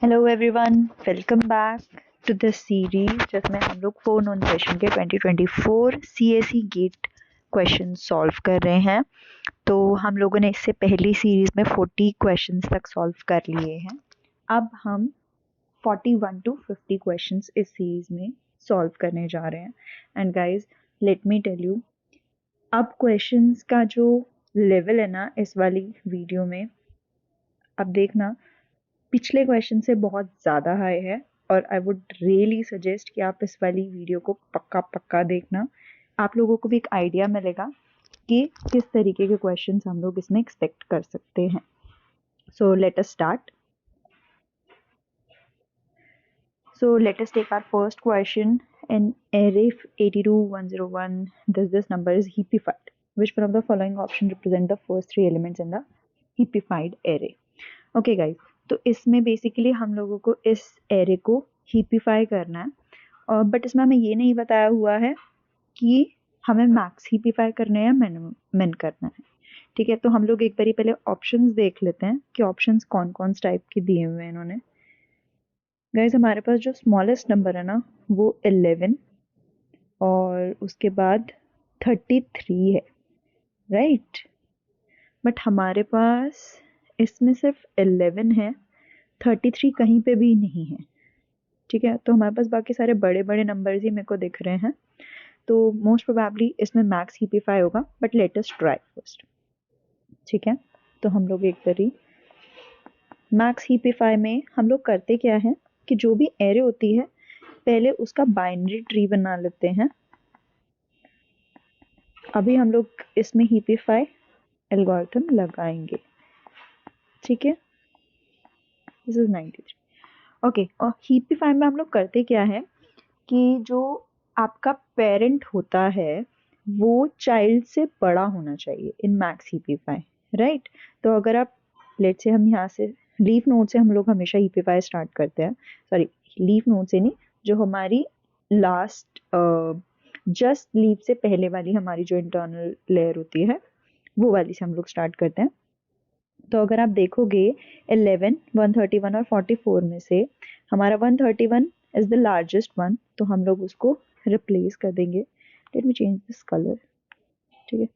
Hello everyone, welcome back to the series जिसमें हम लोग 4 नॉन सेशन के 2024 सीएसई गेट क्वेश्चन सॉल्व कर रहे हैं। तो हम लोगों ने इससे पहली सीरीज में 40 क्वेश्चंस तक सॉल्व कर लिए हैं। अब हम 41 टू 50 क्वेश्चंस इस सीरीज में सॉल्व करने जा रहे हैं। And guys, let me tell you, अब क्वेश्चंस का जो लेवल है ना इस वाली वीडियो में, अब देखना, पिछले क्वेश्चन से बहुत ज़्यादा हाई है। और आई वुड रियली सजेस्ट कि आप इस वाली वीडियो को पक्का पक्का देखना। आप लोगों को भी एक आइडिया मिलेगा कि किस तरीके के क्वेश्चंस हम लोग इसमें एक्सपेक्ट कर सकते हैं। सो let us start. So let us take our first question. In array 82101, this number is heapified. Which one of the following option represent the first three elements in the heapified array? Okay guys, तो इसमें basically हम लोगों को इस array को हीपिफाई करना है, और बट इसमें हमें ये नहीं बताया हुआ है कि हमें मैक्स हीपिफाई करना है या मिन करना है। ठीक है, तो हम लोग एक बारी पहले ऑप्शंस देख लेते हैं कि ऑप्शंस कौन कौन से टाइप के दिए हुए हैं इन्होंने। गाइज, हमारे पास जो स्मॉलेस्ट नंबर है ना वो 11 और उसके बाद 33 है, राइट। बट हमारे पास इसमें सिर्फ 11 है, 33 कहीं पे भी नहीं है। ठीक है, तो हमारे पास बाकी सारे बड़े बड़े नंबर्स ही मेरे को दिख रहे हैं। तो मोस्ट प्रोबेबली इसमें मैक्स हीपिफाई होगा, but let us try first. ठीक है, तो हम लोग एक बारी मैक्स हीपिफाई में हम लोग करते क्या है कि जो भी एरे होती है पहले उसका बाइनरी ट्री बना लेते हैं। अभी हम लोग इसमें हीपिफाई एल्गोरिथम लगाएंगे। ठीक है, दिस इज 93। ओके, और हीपिफाई में हम लोग करते क्या है कि जो आपका पेरेंट होता है वो चाइल्ड से बड़ा होना चाहिए इन मैक्स हीपिफाई, राइट। तो अगर आप लेट से हम यहाँ से लीफ नोड से हम लोग हमेशा हीपिफाई स्टार्ट करते हैं, सॉरी लीफ नोड से नहीं, जो हमारी लास्ट जस्ट लीफ से पहले वाली हमारी जो इंटरनल लेयर होती है वो वाली से हम लोग स्टार्ट करते हैं। तो अगर आप देखोगे 11, 131 और 44 में से हमारा 131 इज द लार्जेस्ट वन, तो हम लोग उसको रिप्लेस कर देंगे। Let me change this colour. ठीक है,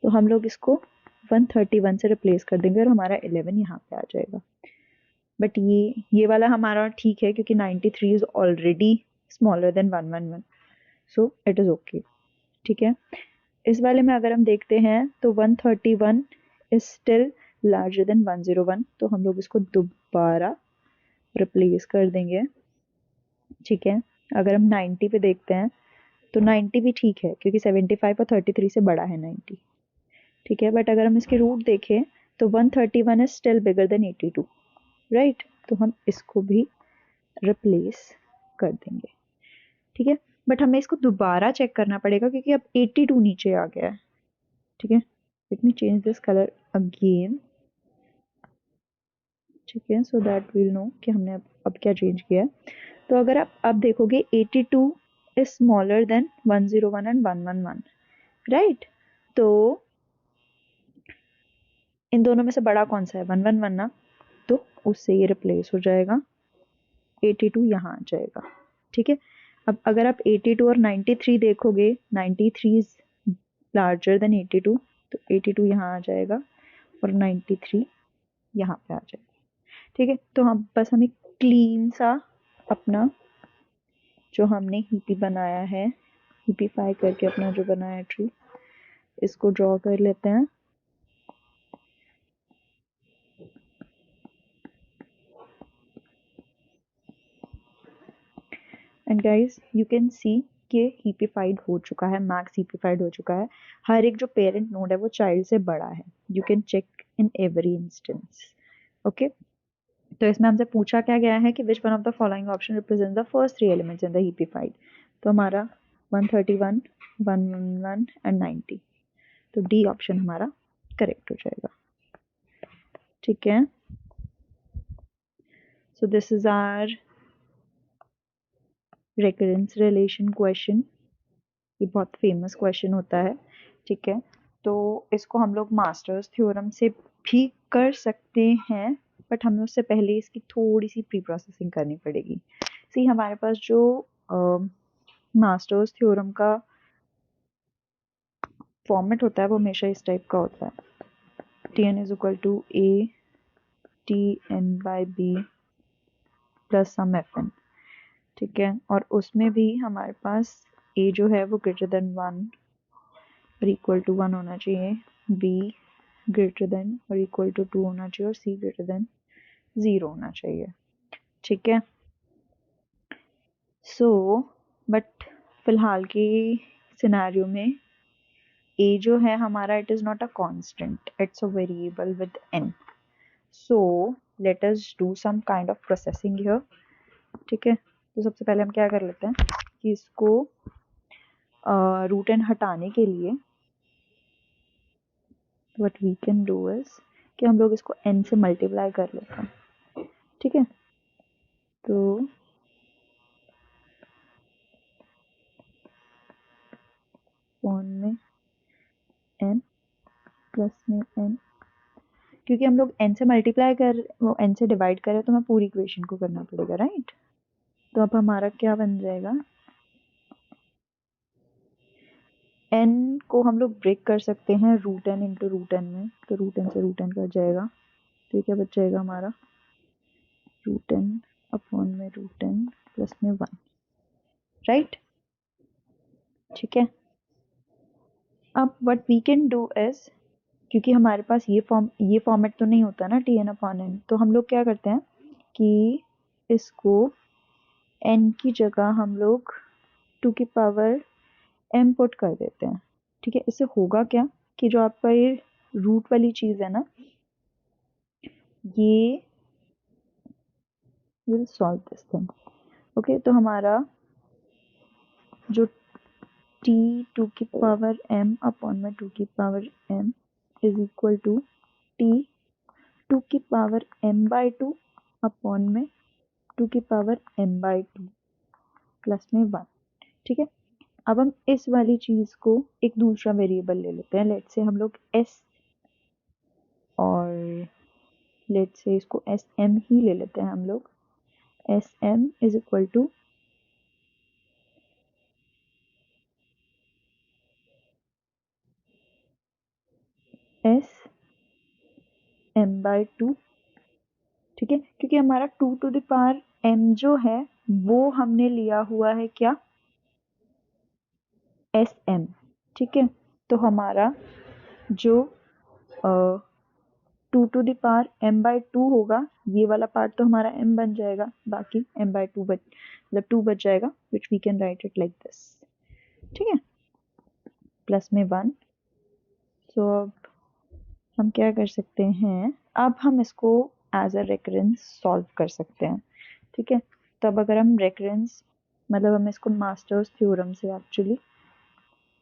तो हम लोग इसको 131 से रिप्लेस कर देंगे और हमारा 11 यहाँ पे आ जाएगा। बट ये वाला हमारा ठीक है क्योंकि 93 is already smaller than 111, so it is okay. ठीक है, इस वाले में अगर हम देखते हैं तो 131 इज स्टिल लार्जर देन 101, तो हम लोग इसको दोबारा रिप्लेस कर देंगे। ठीक है, अगर हम 90 पे देखते हैं तो 90 भी ठीक है क्योंकि 75 और 33 से बड़ा है 90। ठीक है, बट अगर हम इसके रूट देखें तो 131 is still bigger than 82, right. तो हम इसको भी रिप्लेस कर देंगे। ठीक है, बट हमें इसको दोबारा चेक करना पड़ेगा क्योंकि अब 82 नीचे आ गया है। ठीक है, let me change this colour again. ठीक है, सो दैट विल नो कि हमने अब क्या चेंज किया है। तो अगर आप अब देखोगे 82 is smaller than 101 and 111, right. तो इन दोनों में से बड़ा कौन सा है? 111 ना, तो उससे ये रिप्लेस हो जाएगा, 82 यहाँ आ जाएगा। ठीक है, अब अगर आप 82 और 93 देखोगे, 93 इज लार्जर देन 82, तो 82 यहाँ आ जाएगा और 93 यहाँ पे आ जाएगा। ठीक है, तो हम बस हमें क्लीन सा अपना जो हमने हीपी बनाया है, हीपीफाई करके अपना जो बनाया ट्री, इसको ड्रॉ कर लेते हैं। And guys, you can see कि हीपीफाइड हो चुका है, मैक्स हीपीफाइड हो चुका है। हर एक जो पेरेंट नोड है वो चाइल्ड से बड़ा है। You can check in every instance. Okay, तो इसमें हमसे पूछा क्या गया है कि which one of the following option represent the first three elements in the heapified. तो हमारा 131, 111 एंड 90, तो डी ऑप्शन हमारा करेक्ट हो जाएगा। ठीक है, so this is our recurrence relation question. ये बहुत फेमस क्वेश्चन होता है। ठीक है, तो इसको हम लोग मास्टर्स थ्योरम से भी कर सकते हैं, बट हमें उससे पहले इसकी थोड़ी सी प्री प्रोसेसिंग करनी पड़ेगी। सी हमारे पास जो मास्टर्स थ्योरम का फॉर्मेट होता है वो हमेशा इस टाइप का होता है, T N is equal to A T N by B plus some F N, ठीक है। और उसमें भी हमारे पास ए जो है वो ग्रेटर देन 1 और इक्वल टू 1 होना चाहिए, बी ग्रेटर देन और इक्वल टू 2 होना चाहिए और सी ग्रेटर देन 0 होना चाहिए, ठीक है। सो बट फिलहाल के सिनेरियो में a जो है हमारा it is not a constant, it's a variable with n, so let us do some kind of processing here, ठीक है। तो सबसे पहले हम क्या कर लेते हैं कि इसको रूट n हटाने के लिए what we can do is कि हम लोग इसको n से मल्टीप्लाई कर लेते हैं, ठीक है। तो वन में n प्लस में n, क्योंकि हम लोग n से मल्टीप्लाई कर वो n से डिवाइड करें तो हमें पूरी इक्वेशन को करना पड़ेगा, राइट। तो अब हमारा क्या बन जाएगा, n को हम लोग ब्रेक कर सकते हैं root n into root n में, तो रूट n से रूट n कट जाएगा, तो ये क्या बच जाएगा हमारा रूट n अपॉन में रूट n प्लस में 1, राइट, ठीक है। अब what we can do is, क्योंकि हमारे पास ये फॉर्मेट तो नहीं होता ना टी एन अपॉन एन, तो हम लोग क्या करते हैं कि इसको n की जगह हम लोग 2 की पावर m पुट कर देते हैं, ठीक है। इससे होगा क्या कि जो आपका ये रूट वाली चीज है ना, ये will solve this thing, okay. तो हमारा जो t 2 की पावर m अपॉन में 2 की power m is equal to t 2 की पावर m बाई 2 अपॉन में 2 की पावर m बाई 2 प्लस में 1, ठीक है। अब हम इस वाली चीज को एक दूसरा वेरिएबल ले लेते हैं, लेट से हम लोग s और लेट से इसको एस एम ही ले लेते हैं हम लोग, S M is equal to S M by 2, ठीक है। क्योंकि हमारा 2 टू द पावर m जो है वो हमने लिया हुआ है क्या, एस एम, ठीक है। तो हमारा जो 2 to the power m by 2 होगा, ये वाला पार्ट तो हमारा m बन जाएगा, बाकी m बाई 2 मतलब 2 बच जाएगा, which we can write it like this, ठीक है, प्लस में 1। सो अब हम क्या कर सकते हैं, अब हम इसको एज अ रेकरेंस सॉल्व कर सकते हैं, ठीक है। तब अगर हम रेकरेंस मतलब हम इसको मास्टर्स थ्योरम से एक्चुअली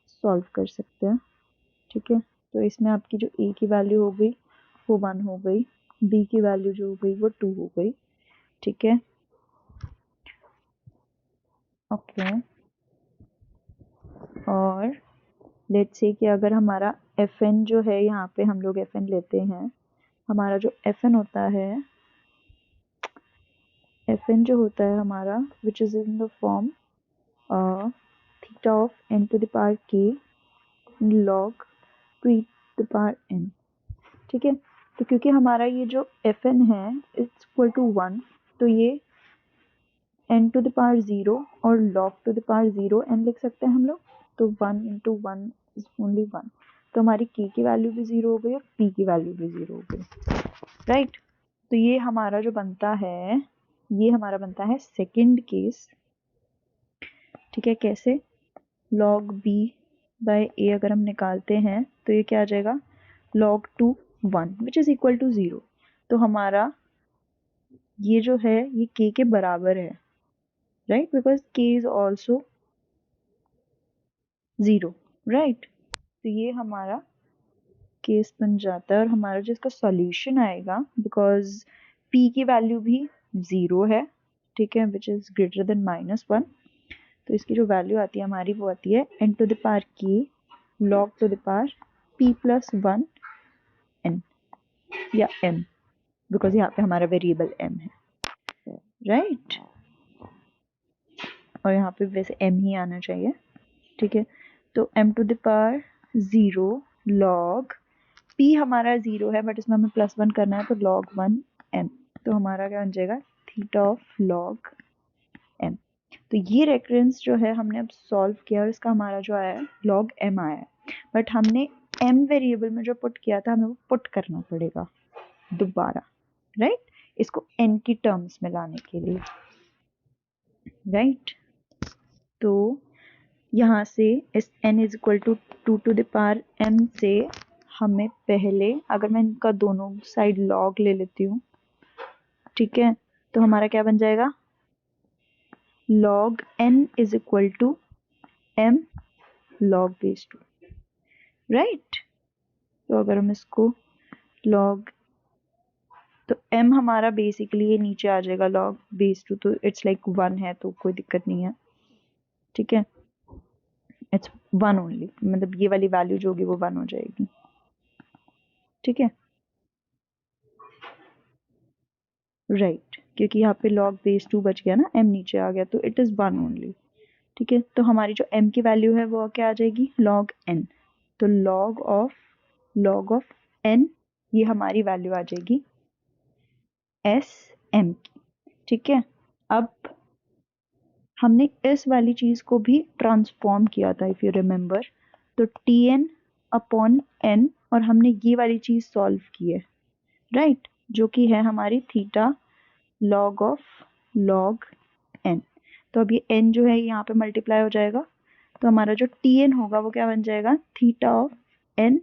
सॉल्व कर सकते हैं, ठीक है। तो इसमें आपकी जो a की वैल्यू हो गई वो 1 हो गई, b की वैल्यू जो हो गई वो 2 हो गई, ठीक है, ओके। और लेट्स से कि अगर हमारा fn जो है, यहाँ पे हम लोग fn लेते हैं, हमारा जो fn होता है, fn जो होता है हमारा which is in the form theta of n to the power k log 2 to the power n, ठीक है। तो क्योंकि हमारा ये जो fn है इट्स इक्वल टू 1, तो ये n टू द पावर 0 और log to the power 0 n लिख सकते हैं हम लोग, तो 1 इंटू 1 इज ओनली 1, तो हमारी k की वैल्यू भी 0 हो गई और p की वैल्यू भी 0 हो गई, राइट। तो ये हमारा जो बनता है, ये हमारा बनता है सेकंड केस, ठीक है। कैसे, log b बाय a अगर हम निकालते हैं तो ये क्या आ जाएगा, log 2 1 which is equal to 0, तो हमारा ये जो है ये k के बराबर है, right, because k is also 0, right. तो ये हमारा केस बन जाता है और हमारा जो इसका सॉल्यूशन आएगा, बिकॉज p की वैल्यू भी 0 है, ठीक है, विच इज ग्रेटर देन -1, तो इसकी जो वैल्यू आती है हमारी वो आती है n to the power k log to the power p plus 1 n या m, बिकॉज यहाँ पे हमारा वेरिएबल m है, राइट और यहाँ पे वैसे m ही आना चाहिए, ठीक है। तो m to the power 0 log p हमारा 0 है बट इसमें हमें +1 करना है तो log 1 m, तो हमारा क्या बन जाएगा थीटा ऑफ log m। तो ये रेकरेंस जो है हमने अब सॉल्व किया और इसका हमारा जो आया है log m आया है, बट हमने m वेरिएबल में जो पुट किया था हमें वो पुट करना पड़ेगा दोबारा, राइट इसको n की टर्म्स में लाने के लिए, राइट। तो यहाँ से इस n is equal to 2 to the power m से हमें पहले, अगर मैं इनका दोनों साइड log ले लेती हूँ, ठीक है, तो हमारा क्या बन जाएगा log n is equal to m log base 2, right. तो अगर हम इसको log, तो m हमारा बेसिकली ये नीचे आ जाएगा log बेस 2, तो इट्स लाइक 1 है तो कोई दिक्कत नहीं है, ठीक है, इट्स 1 ओनली, मतलब ये वाली वैल्यू जो होगी वो 1 हो जाएगी, ठीक है, राइट क्योंकि यहाँ पे log बेस 2 बच गया ना, m नीचे आ गया तो इट इज़ 1 ओनली, ठीक है। तो हमारी जो m की वैल्यू है वो क्या आ जाएगी log n, तो log ऑफ n ये हमारी वैल्यू आ जाएगी s m की, ठीक है। अब हमने इस वाली चीज को भी ट्रांसफॉर्म किया था इफ यू रिमेम्बर, तो tn अपॉन n और हमने ये वाली चीज सॉल्व की है, राइट जो कि है हमारी theta log of log n। तो अब ये n जो है यहाँ पे मल्टीप्लाई हो जाएगा, तो हमारा जो tn होगा वो क्या बन जाएगा theta of n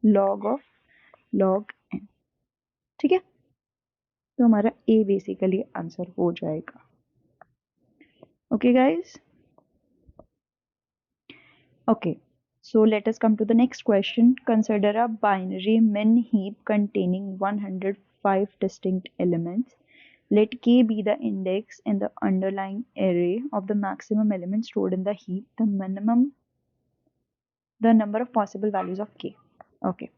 log of log n, ठीक है। तो हमारा a बेसिकली आंसर हो जाएगा, okay guys, okay. So let us come to the next question. Consider a binary min heap containing 105 distinct elements. Let k be the index in the underlying array of the maximum elements stored in the heap, the number of possible values of k. Okay,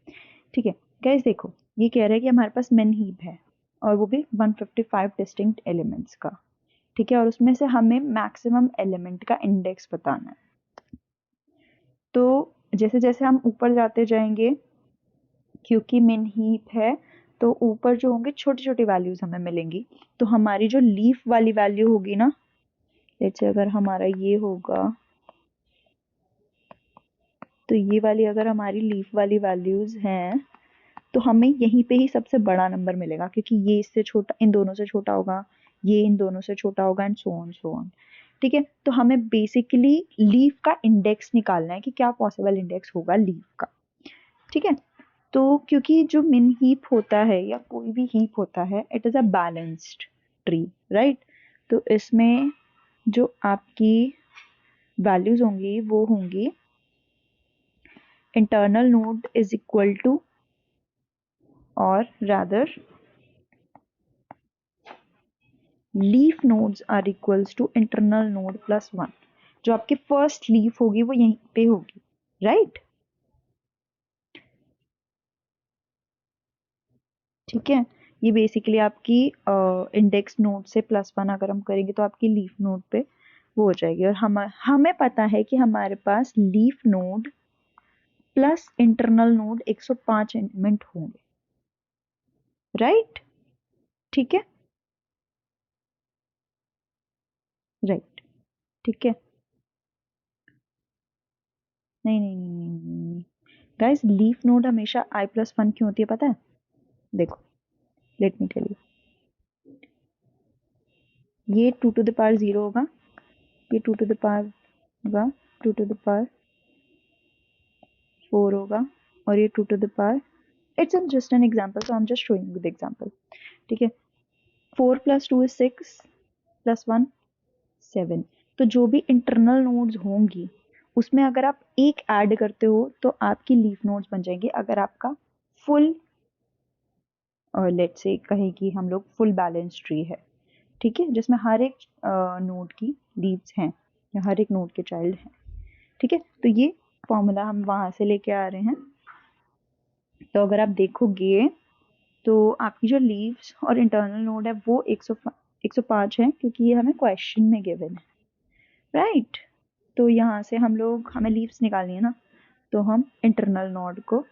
ठीक है guys, देखो ये कह रहा है कि हमारे पास min heap है और वो भी 155 distinct elements का, ठीक है, और उसमें से हमें maximum element का index बताना है। तो जैसे जैसे हम ऊपर जाते जाएंगे, क्योंकि मिन हीप है तो ऊपर जो होंगे छोटी छोटी वैल्यूज हमें मिलेंगी, तो हमारी जो लीफ वाली वैल्यू होगी ना, जैसे अगर हमारा ये होगा तो ये वाली अगर हमारी लीफ वाली वैल्यूज हैं तो हमें यहीं पे ही सबसे बड़ा नंबर मिलेगा, क्योंकि ये इससे छोटा इन दोनों से छोटा होगा, ये इन दोनों से छोटा होगा एंड सो ऑन, ठीक है। तो हमें बेसिकली लीफ का इंडेक्स निकालना है कि क्या पॉसिबल इंडेक्स होगा लीफ का, ठीक है। तो क्योंकि जो मिन हीप होता है या कोई भी हीप होता है it is a balanced tree, right. तो इसमें जो आपकी वैल्यूज होंगी वो होंगी internal node is equal to, और rather leaf nodes are equals to internal node plus 1। जो आपकी फर्स्ट लीफ होगी वो यहीं पे होगी, राइट, ठीक है। ये बेसिकली आपकी इंडेक्स नोड से +1 अगर हम करेंगे तो आपकी लीफ नोड पे वो हो जाएगी, और हमें पता है कि हमारे पास leaf node plus internal node 105 element होंगे, राइट, ठीक है, राइट, ठीक है। नहीं नहीं नहीं नहीं नहीं गाइस, लीफ नोड हमेशा i+1 क्यों होती है पता है, देखो लेट मी टेल यू, ये 2 टू द पावर 0 होगा, ये 2 टू द पावर होगा, 2 टू द पावर 4 होगा, और ये 2 to the power, it's just an example, so I am just showing with example, ठीक है। 4 + 2 = 6 + 1 7। तो जो भी इंटरनल नोड्स होंगी उसमें अगर आप एक ऐड करते हो तो आपकी लीफ नोड्स बन जाएंगे, अगर आपका फुल लेट्स से कहें कि हम लोग फुल बैलेंस ट्री है, ठीक है, जिसमें हर एक नोड की लीव्स हैं या हर एक नोड के चाइल्ड हैं, ठीक है। तो ये फॉर्मूला हम वहां से लेके आ रहे हैं। तो अगर आप देखोगे तो आपकी जो लीव्स और इंटरनल नोड है वो 105 है, क्योंकि ये हमें क्वेश्चन में गिवन है, राइट। तो यहाँ से हमें लीव्स निकालनी है ना, तो हम इंटरनल नोड को,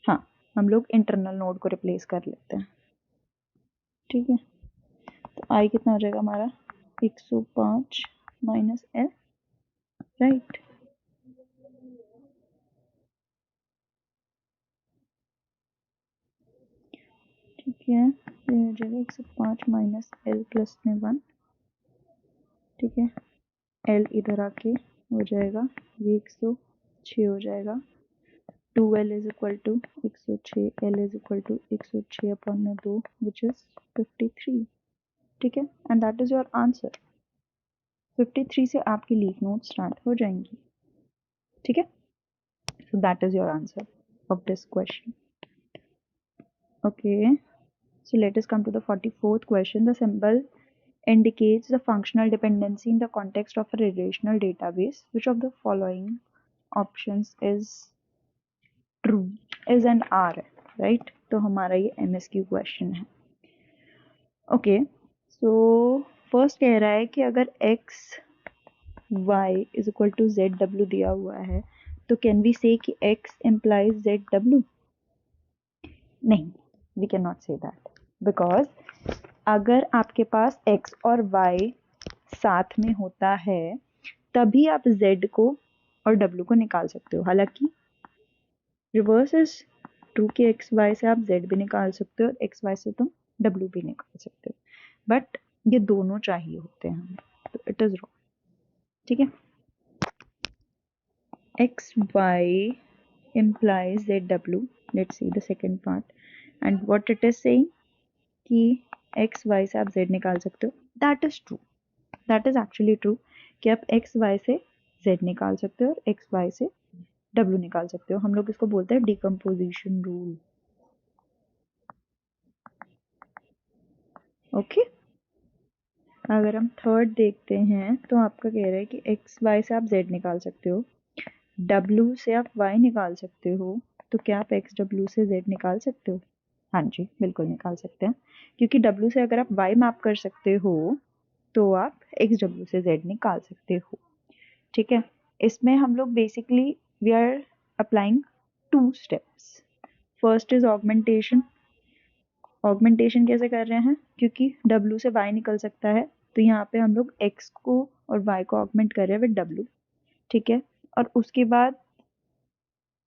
हाँ, हम लोग इंटरनल नोड को रिप्लेस कर लेते हैं, ठीक है। तो आई कितना हो जाएगा हमारा, 105 माइनस एल, राइट। ठीक है, ये हो जाएगा 105 माइनस एल प्लस में 1, ठीक है। एल इधर आके हो जाएगा, ये 106 हो जाएगा, 2l is equal to 106, l is equal to 106 upon में 2 विच इज 53, ठीक है। And that is your answer. 53 से आपकी लीफ नोट स्टार्ट हो जाएंगी, ठीक है। So that is your answer of this question. Okay, so let us come to the 44th question. The symbol indicates the functional dependency in the context of a relational database. Which of the following options is true? Is and are, right? तो हमारा ये MSQ question है। Okay, so first कह रहा है कि अगर x y is equal to zw दिया हुआ है, तो can we say कि x implies zw? नहीं, we cannot say that, because अगर आपके पास x और y साथ में होता है तभी आप z को और w को निकाल सकते हो। हालांकि रिवर्स इज ट्रू कि x y से आप z भी निकाल सकते हो और x y से तुम w भी निकाल सकते हो, बट ये दोनों चाहिए होते हैं हमें, तो इट इज रॉन्ग, ठीक है। x y implies zw. Let's see the second part, and what it is saying कि एक्स वाई से आप जेड निकाल सकते हो, that is true, that is actually true कि आप एक्स वाई से जेड निकाल सकते हो और एक्स वाई से डब्ल्यू निकाल सकते हो। हम लोग इसको बोलते हैं डिकम्पोजिशन रूल, ओके। अगर हम थर्ड देखते हैं तो आपका कह रहा है कि एक्स वाई से आप जेड निकाल सकते हो, डब्ल्यू से आप वाई निकाल सकते हो, तो क्या आप एक्स डब्ल्यू से जेड निकाल सकते हो? हाँ जी, बिल्कुल निकाल सकते हैं, क्योंकि डब्ल्यू से अगर आप वाई मैप कर सकते हो तो आप एक्स डब्ल्यू से जेड निकाल सकते हो, ठीक है। इसमें हम लोग basically we are applying 2 steps. First is augmentation. Augmentation कैसे कर रहे हैं, क्योंकि डब्ल्यू से वाई निकल सकता है, तो यहाँ पे हम लोग एक्स को और वाई को ऑगमेंट कर रहे हैं विद डब्ल्यू, ठीक है। और उसके बाद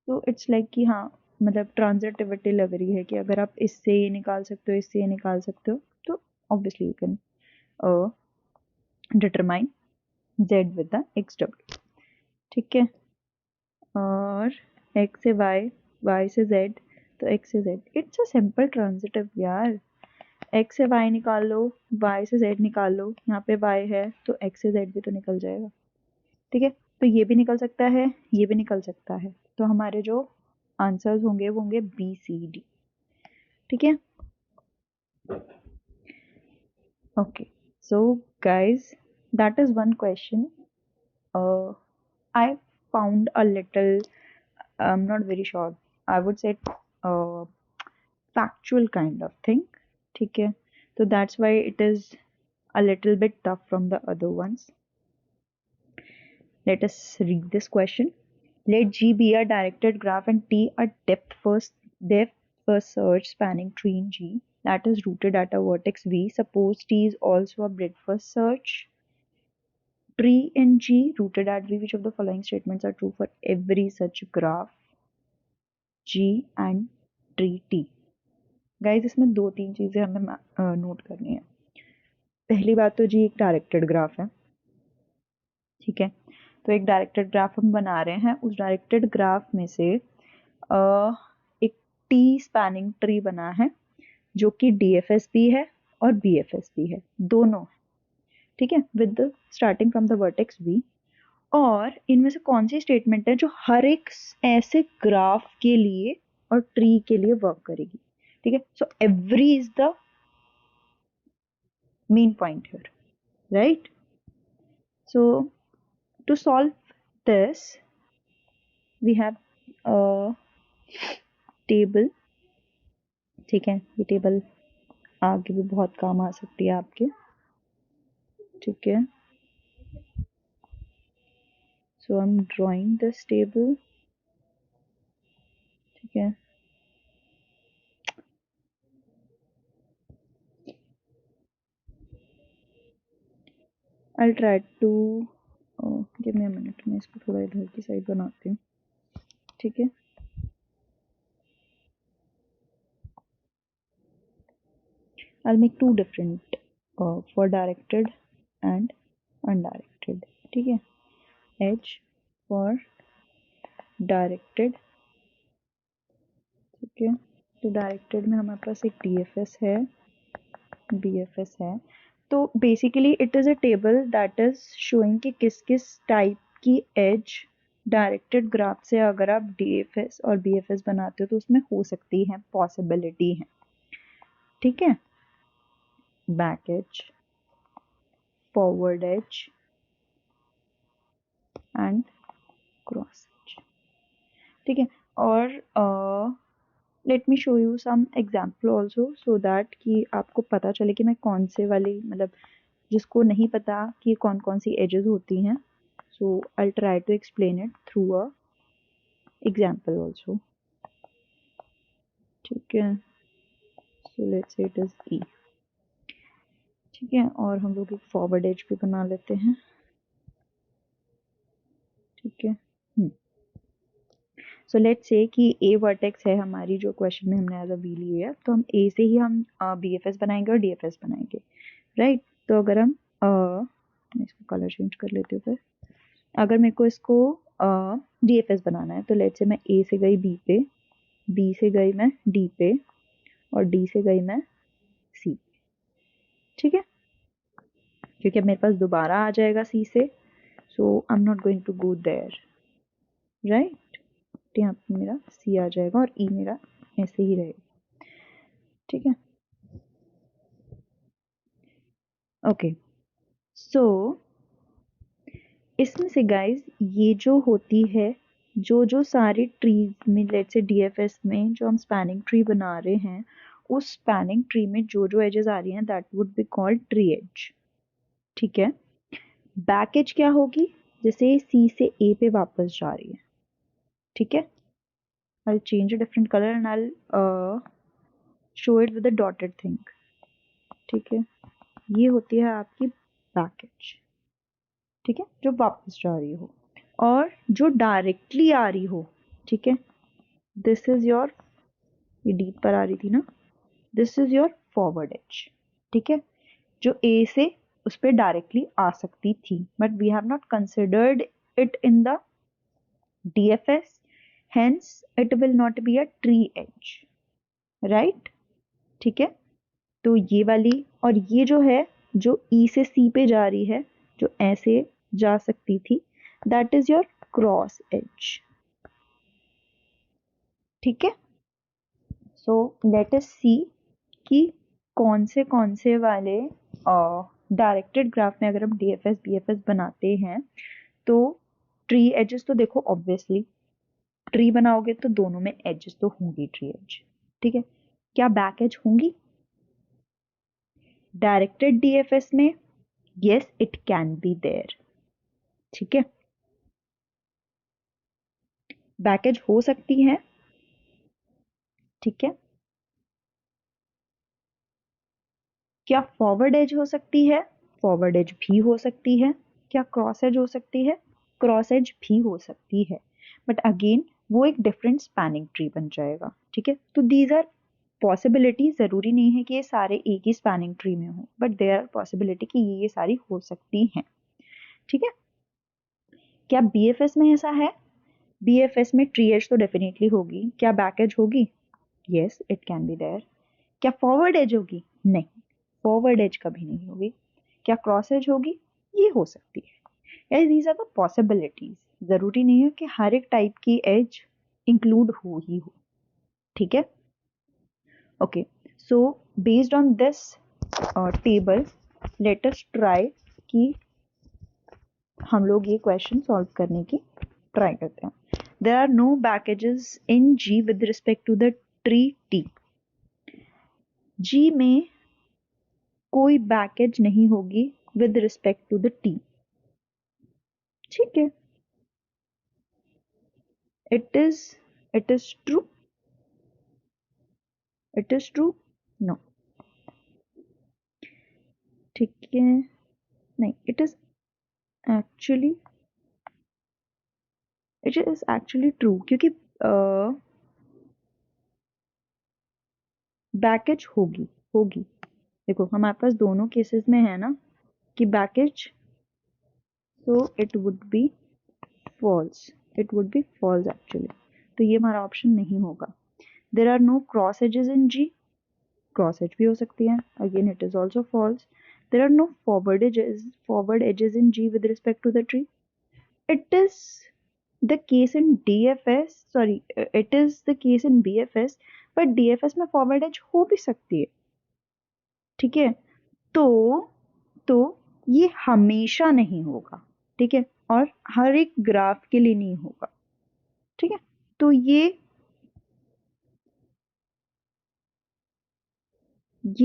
तो इट्स लाइक कि हाँ, मतलब ट्रांजिटिविटी लग रही है कि अगर आप इससे ये निकाल सकते हो, इससे ये निकाल सकते हो, तो obviously you can determine Z with the x W, ठीक है। और x से y, y से z, तो x से z, it's a simple transitive यार। x से y निकाल लो, y से z निकाल लो, यहाँ पे y है तो x से z भी तो निकल जाएगा, ठीक है। तो ये भी निकल सकता है, ये भी निकल सकता है, तो हमारे जो आंसर्स होंगे वो होंगे बी सी डी, ठीक है। Okay, so guys that is one question I found a little, I'm not very sure, I would say factual kind of thing, ठीक है। So that's why it is a little bit tough from the other ones. Let us read this question. Let G be a directed graph and T a depth first search spanning tree in G that is rooted at a vertex V. Suppose T is also a breadth first search tree in G rooted at V. Which of the following statements are true for every such graph G and tree T? Guys इसमें 2-3 चीजें हमें note करनी है। पहली बात तो जी एक directed graph है, ठीक है। तो एक डायरेक्टेड ग्राफ हम बना रहे हैं, उस डायरेक्टेड ग्राफ में से एक टी स्पैनिंग ट्री बना है जो कि डीएफएस भी है और बीएफएस भी है, दोनों है, ठीक है, with starting from the vertex V. और इनमें से कौन सी स्टेटमेंट है जो हर एक ऐसे ग्राफ के लिए और ट्री के लिए वर्क करेगी, ठीक है। So every is the main point here, right? So to solve this, we have a table ठीक है, ये टेबल आगे भी बहुत काम आ सकती है आपके। ठीक है, so I am drawing this table. ठीक है, I'll try to give me a minute, मैं इसको थोड़ा इधर की साइड बनाती हूँ। ठीक है, I'll make two different for directed and undirected। ठीक है, edge for directed। ठीक है, तो डायरेक्टेड में हमारे पास एक DFS है, BFS है। तो basically it is a table that is showing कि किस किस टाइप की एज डायरेक्टेड ग्राफ से अगर आप DFS और BFS बनाते हो तो उसमें हो सकती है, पॉसिबिलिटी है। ठीक है, back edge, forward edge and cross edge. ठीक है, और let me show you some example also so that कि आपको पता चले कि मैं कौन से वाली, मतलब जिसको नहीं पता कि कौन कौन सी एजेस होती हैं, so I try to explain it through a example also. ठीक है, so let's say it is E. ठीक है, और हम लोग एक फॉरवर्ड एज भी बना लेते हैं। ठीक है, सो लेट्स से कि ए वर्टेक्स है हमारी, जो क्वेश्चन में हमने एज अ वी ली है, तो हम ए से ही हम BFS बनाएंगे और DFS बनाएंगे, राइट। तो अगर हम मैं इसको कलर चेंज कर लेती हूँ फिर। अगर मेरे को इसको DFS बनाना है तो लेट्स से मैं ए से गई बी पे, बी से गई मैं डी पे और डी से गई मैं सी। ठीक है, क्योंकि अब मेरे पास दोबारा आ जाएगा सी से, so I am not going to go there, right. यहाँ पे मेरा सी आ जाएगा और ई मेरा ऐसे ही रहेगा। ठीक है, ओके। सो इसमें से गाइज ये जो होती है, जो जो सारी ट्रीज में, लेट्स से DFS में जो हम स्पैनिंग ट्री बना रहे हैं, उस स्पैनिंग ट्री में जो जो एजेस आ रही हैं that would be called tree edge. ठीक है, बैक एज क्या होगी, जैसे सी से ए पे वापस जा रही है। ठीक है, I'll change a different color and I'll show it with a dotted thing। ठीक है, ये होती है आपकी बैक एज। ठीक है, जो वापस जा रही हो, और जो डायरेक्टली आ रही हो, ठीक है, दिस इज योर, ये डीप पर आ रही थी ना, this is your forward edge. ठीक है, जो ए से उस पर डायरेक्टली आ सकती थी, but we have not considered it in the DFS, hence it will not be a tree edge, right। ठीक है, तो ये वाली, और ये जो है जो ई से सी पे जा रही है, जो ऐसे जा सकती थी, that is your cross edge. ठीक है, सो लेट अस सी कि कौन से वाले डायरेक्टेड ग्राफ में अगर हम DFS BFS बनाते हैं तो ट्री एजेस, तो देखो ऑब्वियसली ट्री बनाओगे तो दोनों में एजेस तो होंगी, ट्री एज। ठीक है, क्या बैक एज होंगी डायरेक्टेड DFS में? Yes, it can be there. ठीक है, बैक एज हो सकती है। ठीक है, क्या फॉरवर्ड एज हो सकती है? फॉरवर्ड एज भी हो सकती है। क्या क्रॉस एज हो सकती है? क्रॉस एज भी हो सकती है, बट अगेन वो एक डिफरेंट स्पैनिंग ट्री बन जाएगा। ठीक है, तो दीज आर पॉसिबिलिटी, जरूरी नहीं है कि ये सारे एक ही स्पैनिंग ट्री में हो, बट देयर आर पॉसिबिलिटी कि ये सारी हो सकती हैं। ठीक है, क्या BFS में ऐसा है? BFS में ट्री एज तो डेफिनेटली होगी। क्या बैक एज होगी? Yes, it can be there. क्या फॉरवर्ड एज होगी? नहीं, फॉरवर्ड एज कभी नहीं होगी। क्या क्रॉस एज होगी? ये हो सकती है। दीज आर द पॉसिबिलिटीज, जरूरी नहीं है कि हर एक टाइप की एज इंक्लूड हो ही हो। ठीक है, okay. So based on this table late us try कि हम लोग ये क्वेश्चन सॉल्व करने की ट्राई करते हैं। There are no back edges in G with respect to the tree T। G में कोई बैकेज नहीं होगी with respect to the T. ठीक है, it is true, it is true, no, ठीक है, नहीं, actually it is actually true, क्योंकि बैकेज होगी, होगी। देखो हमारे पास दोनों केसेस में है ना कि baggage, so it would be false, it would be false actually, तो ये हमारा ऑप्शन नहीं होगा। there are no cross edges in G, cross edge भी हो सकती है, again it is also false. there are no forward edges in G with respect to the tree, it is the case in DFS, sorry, it is the case in BFS, but DFS में forward as हो भी सकती है। ठीक है, तो तो ये हमेशा नहीं होगा, ठीक है, और हर एक ग्राफ के लिए नहीं होगा। ठीक है, तो ये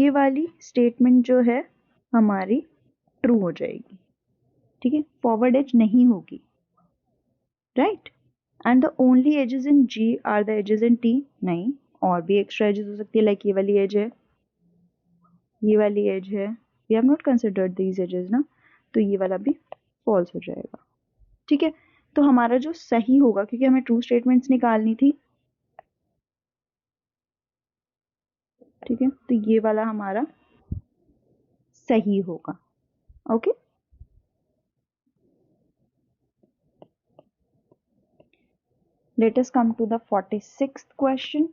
वाली स्टेटमेंट जो है हमारी ट्रू हो जाएगी। ठीक है, फॉरवर्ड एज नहीं होगी, right. And the only edges in G are the edges in T, नहीं, और भी एक्स्ट्रा एजेस हो सकती है, लाइक ये वाली एज है, ये वाली एज है, we have not considered these edges ना, तो ये वाला भी फॉल्स हो जाएगा। ठीक है, तो हमारा जो सही होगा, क्योंकि हमें ट्रू स्टेटमेंट्स निकालनी थी, ठीक है, तो ये वाला हमारा सही होगा। Okay, let us come to the 46th question.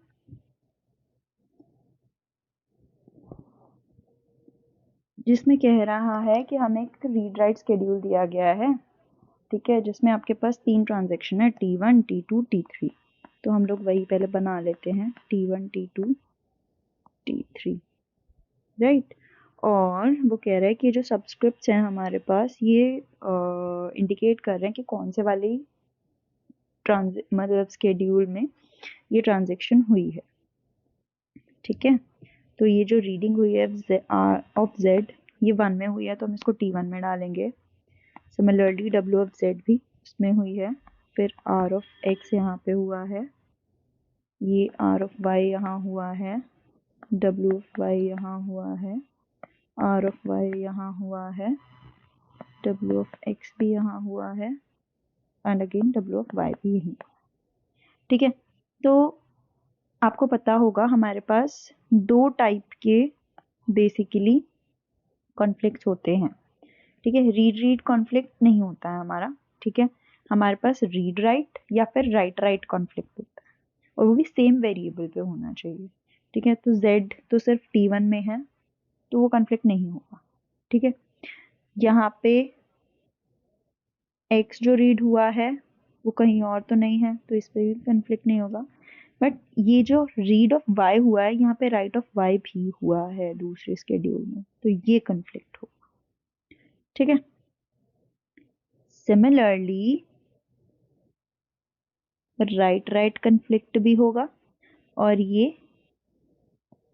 जिसमें कह रहा है कि हमें एक रीड राइट शेड्यूल दिया गया है, ठीक है, जिसमें आपके पास 3 ट्रांजैक्शन है, T1, T2, T3। तो हम लोग वही पहले बना लेते हैं, T1, T2, T3, राइट। और वो कह रहा है कि जो सब्सक्रिप्ट्स हैं हमारे पास, ये इंडिकेट कर रहे हैं कि कौन से वाली मतलब शेड्यूल में ये ट्रांजैक्शन हुई है। ठीक है, तो ये जो रीडिंग हुई है ऑफ जेड, ये 1 में हुई है, तो हम इसको T1 में डालेंगे। सिमिलरली W ऑफ जेड भी उसमें हुई है, फिर R ऑफ एक्स यहाँ पे हुआ है, ये R ऑफ वाई यहाँ हुआ है, W ऑफ वाई यहाँ हुआ है, R ऑफ वाई यहाँ हुआ है, W ऑफ एक्स भी यहाँ हुआ है, and again W of Y भी यहीं। ठीक है, तो आपको पता होगा हमारे पास 2 टाइप के बेसिकली कॉन्फ्लिक्ट्स होते हैं। ठीक है, रीड रीड कॉन्फ्लिक्ट नहीं होता है हमारा, ठीक है, हमारे पास रीड राइट या फिर राइट राइट कॉन्फ्लिक्ट होता है, और वो भी सेम वेरिएबल पे होना चाहिए। ठीक है, तो z तो सिर्फ T1 में है, तो वो कॉन्फ्लिक्ट नहीं होगा। ठीक है, यहाँ पे x जो रीड हुआ है वो कहीं और तो नहीं है, तो इस पे भी कॉन्फ्लिक्ट नहीं होगा। बट ये जो रीड ऑफ y हुआ है, यहाँ पे राइट ऑफ y भी हुआ है दूसरे स्केड्यूल में, तो ये कॉन्फ्लिक्ट होगा। ठीक है, सिमिलरली राइट राइट कॉन्फ्लिक्ट भी होगा, और ये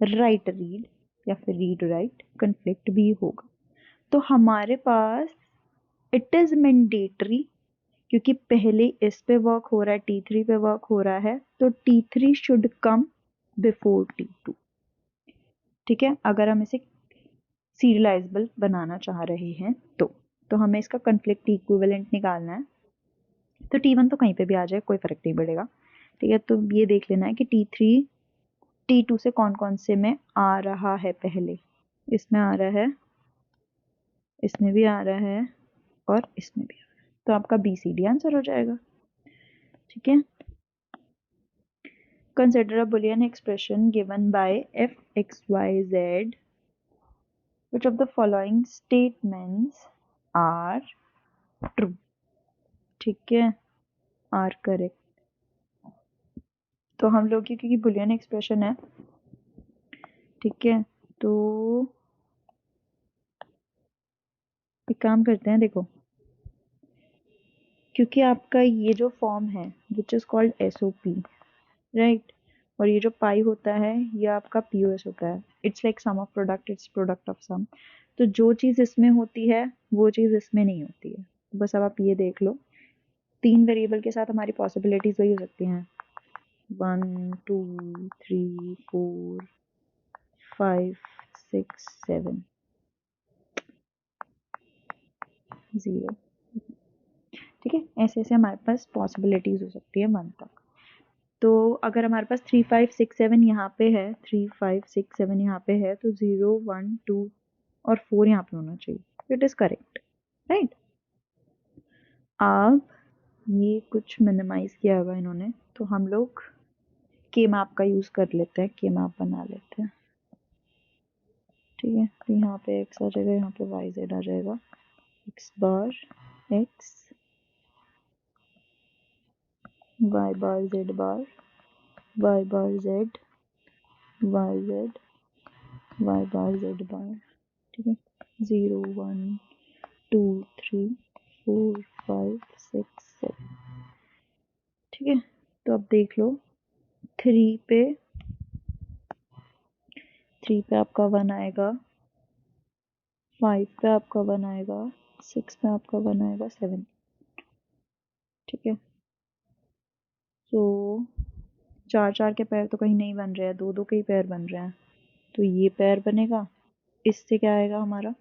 राइट रीड या फिर रीड राइट कॉन्फ्लिक्ट भी होगा। तो हमारे पास इट इज मैंडेटरी, क्योंकि पहले इस पे वर्क हो रहा है, T3 पे वर्क हो रहा है, तो T3 should come before T2। ठीक है, अगर हम इसे सीरियलाइजेबल बनाना चाह रहे हैं तो हमें इसका कॉन्फ्लिक्ट इक्विवेलेंट निकालना है। तो T1 तो कहीं पे भी आ जाए, कोई फर्क नहीं पड़ेगा। ठीक है, तो ये देख लेना है कि T3 T2 से कौन कौन से में आ रहा है, पहले इसमें आ रहा है, इसमें भी आ रहा है, और इसमें भी आ रहा है, तो आपका BCD आंसर हो जाएगा। ठीक है, consider a boolean expression given by f x y z, which of the following statements are true। ठीक है, आर करेक्ट। तो हम लोग की क्योंकि बुलियन एक्सप्रेशन है, ठीक है, तो एक काम करते हैं, देखो, क्योंकि आपका ये जो फॉर्म है which is called SOP, right, और ये जो पाई होता है ये आपका पीओएस होता है। It's like sum of product, it's product of sum. तो जो चीज़ इसमें होती है वो चीज़ इसमें नहीं होती है। बस अब आप ये देख लो, 3 वेरिएबल के साथ हमारी पॉसिबिलिटीज वही हो सकती हैं 1 2 3 4 5 6 7 0। ठीक है, ऐसे ऐसे हमारे पास पॉसिबिलिटीज हो सकती है 1 तक। तो अगर हमारे पास 3 5 6 7 यहाँ पे है, 3 5 6 7 यहाँ पे है, तो 0 1 2 और 4 यहाँ पे होना चाहिए। It is correct, right. अब ये कुछ मिनिमाइज किया होगा इन्होंने, तो हम लोग के मैप का यूज कर लेते हैं, के मैप बना लेते हैं। ठीक है, तो यहाँ पे एक्स आ जाएगा, यहाँ पे वाई जेड आ जाएगा, एक्स बार एक्स, वाई बार जेड बार, वाई बार जेड, वाई जेड, वाई बार जेड बार। ठीक है, 0 1 2 3 4 5 6 7। ठीक है, तो अब देख लो, 3 पे आपका 1 आएगा, 5 पे आपका 1 आएगा, 6 पे आपका 1 आएगा, 7। ठीक है, तो 4 4 के पैर तो कहीं नहीं बन रहे हैं, 2 2 के ही पैर बन रहे हैं। तो ये पैर बनेगा, इससे क्या आएगा हमारा,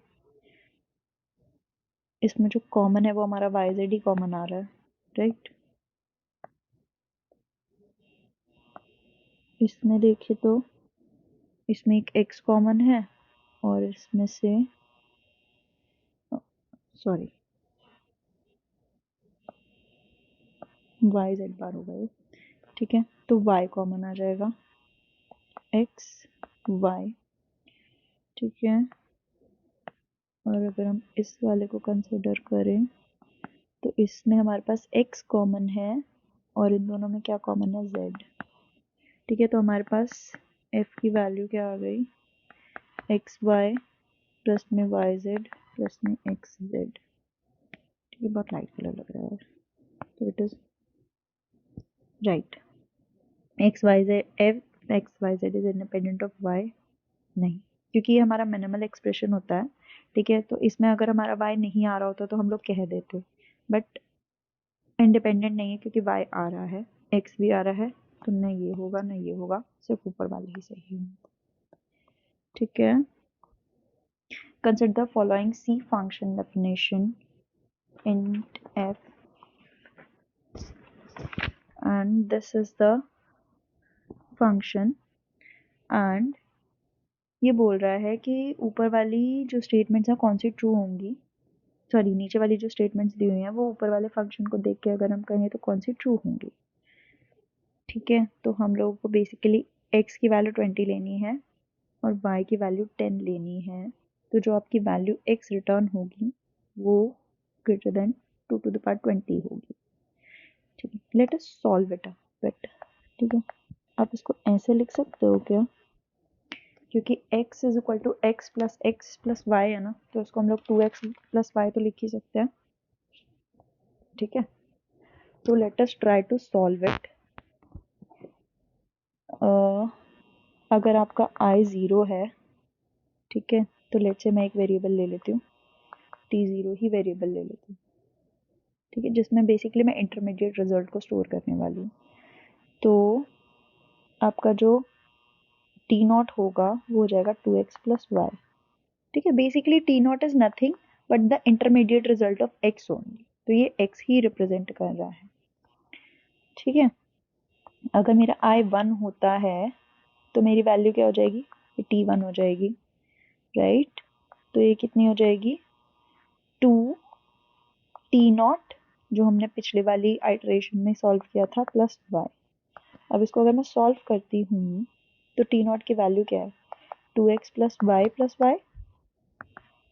इसमें जो कॉमन है वो हमारा वाई जेड ही कॉमन आ रहा है, राइट। इसमें देखिए तो इसमें एक एक्स कॉमन है और इसमें से सॉरी वाई जेड बार हो गए। ठीक है, तो वाई कॉमन आ जाएगा, एक्स वाई। ठीक है, और अगर हम इस वाले को कंसिडर करें तो इसमें हमारे पास x कॉमन है और इन दोनों में क्या कॉमन है, z। ठीक है, तो हमारे पास f की वैल्यू क्या आ गई, एक्स वाई प्लस में वाई जेड प्लस में एक्स जेड। ठीक है, बहुत लाइट कलर लग रहा है, तो it is right, X Y Z F X Y Z is independent of Y नहीं, क्योंकि ये हमारा मिनिमल एक्सप्रेशन होता है। ठीक है, तो इसमें अगर हमारा y नहीं आ रहा होता तो हम लोग कह देते, बट इंडिपेंडेंट नहीं है क्योंकि y आ रहा है, x भी आ रहा है, तो न ये होगा न ये होगा, सिर्फ ऊपर वाले ही सही है। ठीक है, consider the following C function definition int f and this is the function and ये बोल रहा है कि ऊपर वाली जो स्टेटमेंट्स हैं कौन सी ट्रू होंगी, सॉरी नीचे वाली जो स्टेटमेंट्स दी हुई हैं वो ऊपर वाले फंक्शन को देख के अगर हम कहें तो कौन सी ट्रू होंगी। ठीक है, तो हम लोगों को बेसिकली x की वैल्यू 20 लेनी है और y की वैल्यू 10 लेनी है। तो जो आपकी वैल्यू x रिटर्न होगी वो greater than 2 to the power 20 होगी। ठीक है, let us solve it bet. ठीक है, आप इसको ऐसे लिख सकते हो क्या, क्योंकि x is equal to x plus Y है ना, तो उसको हम लोग 2x प्लस वाई तो लिख ही सकते हैं। ठीक है, तो let us try to solve it. अगर आपका i 0 है, ठीक है, तो लेट से मैं एक वेरिएबल ले लेती हूँ, t0 ही वेरिएबल ले लेती हूँ। ठीक है, जिसमें बेसिकली मैं इंटरमीडिएट रिजल्ट को स्टोर करने वाली हूँ। तो आपका जो टी नॉट होगा वो हो जाएगा 2x प्लस वाई। ठीक है, basically T naught is nothing but the intermediate result of x only, तो ये x ही रिप्रेजेंट कर रहा है। ठीक है, अगर मेरा i 1 होता है तो मेरी वैल्यू क्या हो जाएगी, ये t1 हो जाएगी, राइट। तो ये कितनी हो जाएगी, 2 टी नॉट जो हमने पिछले वाली आइटरेशन में सॉल्व किया था प्लस y। अब इसको अगर मैं सॉल्व करती हूँ तो टी नॉट की वैल्यू क्या है, 2x प्लस वाई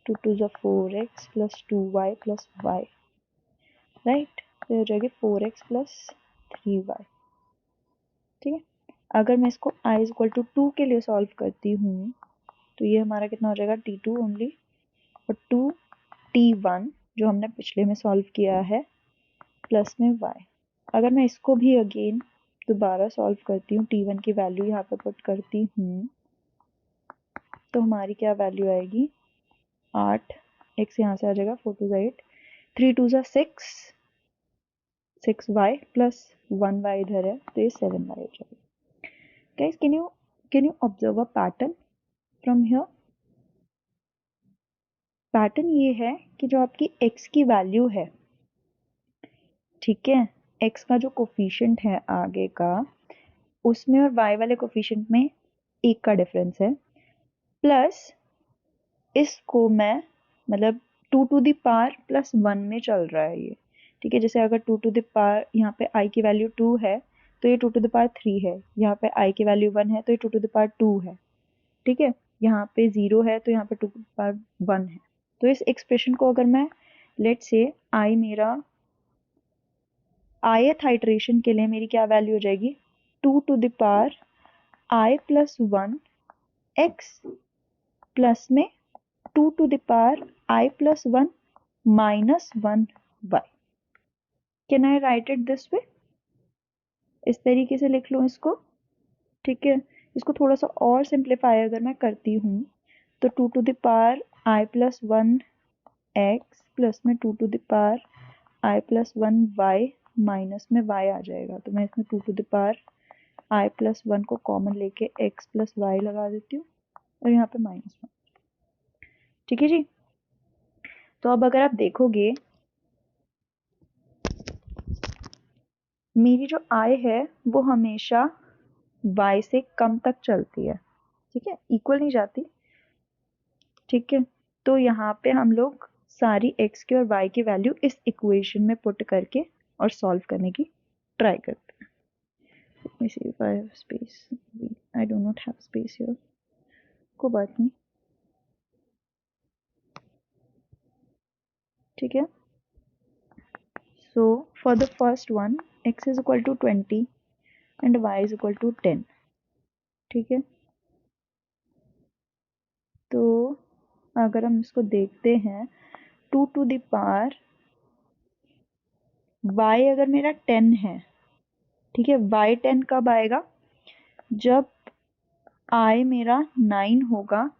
2 टू ज़ा 4x plus 2y plus y, right. तो हो जाएगी 4x प्लस 3y। ठीक है, अगर मैं इसको i इज इक्वल टू 2 के लिए सॉल्व करती हूँ तो ये हमारा कितना हो जाएगा, t2 ओनली और 2 t1 जो हमने पिछले में सॉल्व किया है प्लस में y। अगर मैं इसको भी अगेन दोबारा सॉल्व करती हूँ, t1 की वैल्यू यहाँ पे पुट करती हूँ, तो हमारी क्या वैल्यू आएगी 8, x यहाँ से आ जाएगा 4 2 8, 3 2 6, 6y प्लस 1y इधर है तो ये 7y हो जाएगा। Guys, can you observe a pattern from here? Pattern ये है कि जो आपकी x की वैल्यू है, ठीक है, x का जो कोफिशिएंट है आगे का, उसमें और y वाले कोफिशिएंट में 1 का डिफरेंस है, प्लस इसको मैं मतलब 2 टू द पावर प्लस 1 में चल रहा है ये, ठीक है। जैसे अगर 2 टू द पावर यहाँ पे i की वैल्यू 2 है तो ये 2 टू द पावर 3 है, यहाँ पे i की वैल्यू 1 है तो ये 2 टू द पावर 2 है, ठीक है। यहाँ पे 0 है तो यहाँ पे 2 टू द पावर 1 है। तो इस एक्सप्रेशन को अगर मैं लेट से i मेरा ith आइटरेशन के लिए मेरी क्या वैल्यू हो जाएगी 2 to the power i plus 1 x plus में 2 to the power i plus 1 minus 1 y। Can I write it this way? इस तरीके से लिख लूँ इसको, ठीक है। इसको थोड़ा सा और सिंप्लीफाई अगर मैं करती हूँ तो 2 to the power i plus 1 x plus में 2 to the power i plus 1 y minus में y आ जाएगा। तो मैं इसमें 2 to the power i plus 1 को कॉमन लेके x प्लस y लगा देती हूँ और यहाँ पे माइनस 1, ठीक है जी। तो अब अगर आप देखोगे मेरी जो i है वो हमेशा y से कम तक चलती है, ठीक है, इक्वल नहीं जाती, ठीक है। तो यहाँ पे हम लोग सारी x की और y की वैल्यू इस इक्वेशन में पुट करके और सॉल्व करने की ट्राई करते हैं। Let me see if I have space. I do not have space here. कोई बात नहीं, ठीक है। So for the first one x is equal to 20 and y is equal to 10, ठीक है। तो अगर हम इसको देखते हैं 2 टू द पावर y अगर मेरा 10 है, ठीक है, y 10 कब आएगा जब i मेरा 9 होगा,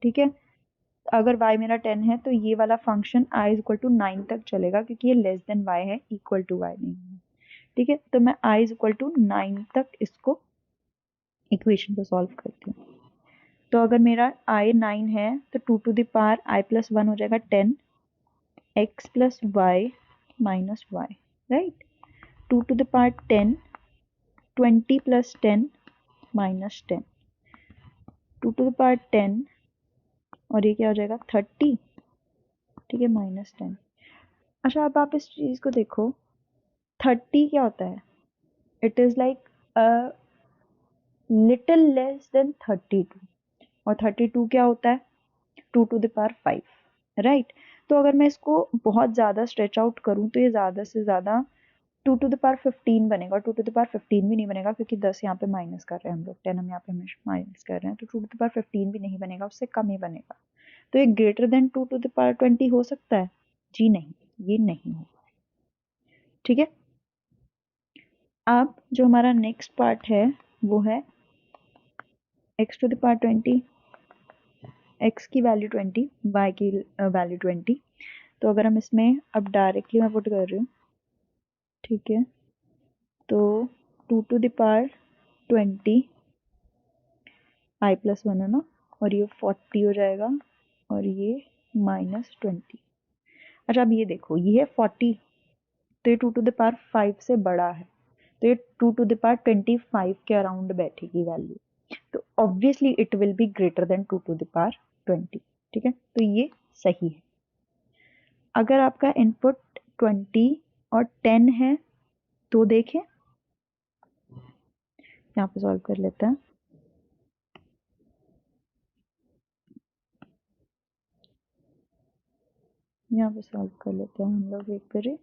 ठीक है। अगर y मेरा 10 है तो ये वाला function i is equal to 9 तक चलेगा क्योंकि ये लेस देन y है, इक्वल टू y नहीं है, ठीक है। तो मैं i इज इक्वल टू 9 तक इसको इक्वेशन को सॉल्व करती हूँ। तो अगर मेरा i 9 है तो 2 to the power i plus 1 हो जाएगा 10 x plus y minus y, right. 2 to the power 10 20 plus 10 minus 10, 2 to the power 10 और ये क्या हो जाएगा 30, ठीक है, माइनस 10। अच्छा अब आप इस चीज़ को देखो, 30 क्या होता है, it is like a little less than 32, और 32 क्या होता है 2 टू द पावर 5, राइट। तो अगर मैं इसको बहुत ज़्यादा स्ट्रेच आउट करूँ तो ये ज़्यादा से ज़्यादा 2 टू द पावर 15 बनेगा, और 2 टू द पावर 15 भी नहीं बनेगा क्योंकि 10 यहाँ पे माइनस कर रहे हैं हम लोग, 10 हम यहाँ पे माइनस कर रहे हैं, तो 2 टू द पावर 15 भी नहीं बनेगा, उससे कम ही बनेगा। तो ये greater than 2 to the power 20 हो सकता है? जी नहीं, ये नहीं होगा, ठीक है। अब जो हमारा नेक्स्ट पार्ट है वो है x to the power 20, x की वैल्यू 20, y की वैल्यू 20। तो अगर हम इसमें अब डायरेक्टली मैं पुट कर रही हूँ, ठीक है, तो 2 to the power 20 i plus 1 है ना, और ये 40 हो जाएगा और ये माइनस 20। अच्छा अब ये देखो, ये है 40 तो ये 2 टू द पावर 5 से बड़ा है, तो ये 2 टू द पावर 25 के अराउंड बैठेगी वैल्यू, तो obviously it will be greater than 2 to the power 20, ठीक है। तो ये सही है। अगर आपका इनपुट 20 और 10 है तो देखें, यहाँ पे सॉल्व कर लेते हैं। यहाँ पे सॉल्व कर लेते हैं हम लोग एक बारी।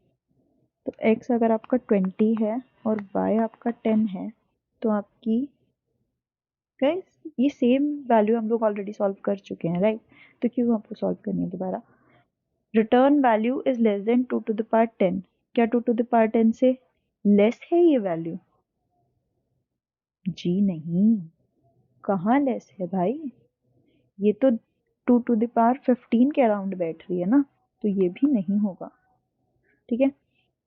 तो x अगर आपका 20 है और y आपका 10 है तो आपकी गाइस ये सेम वैल्यू हम लोग ऑलरेडी सॉल्व कर चुके हैं, राइट। तो क्यों आपको सॉल्व करनी है दोबारा। Return value is less than 2 to the power 10, क्या 2 टू द पावर 10 से लेस है ये वैल्यू? जी नहीं, कहाँ लेस है भाई, ये तो 2 to the power 15 के अराउंड बैठ रही है ना, तो ये भी नहीं होगा। ठीक है,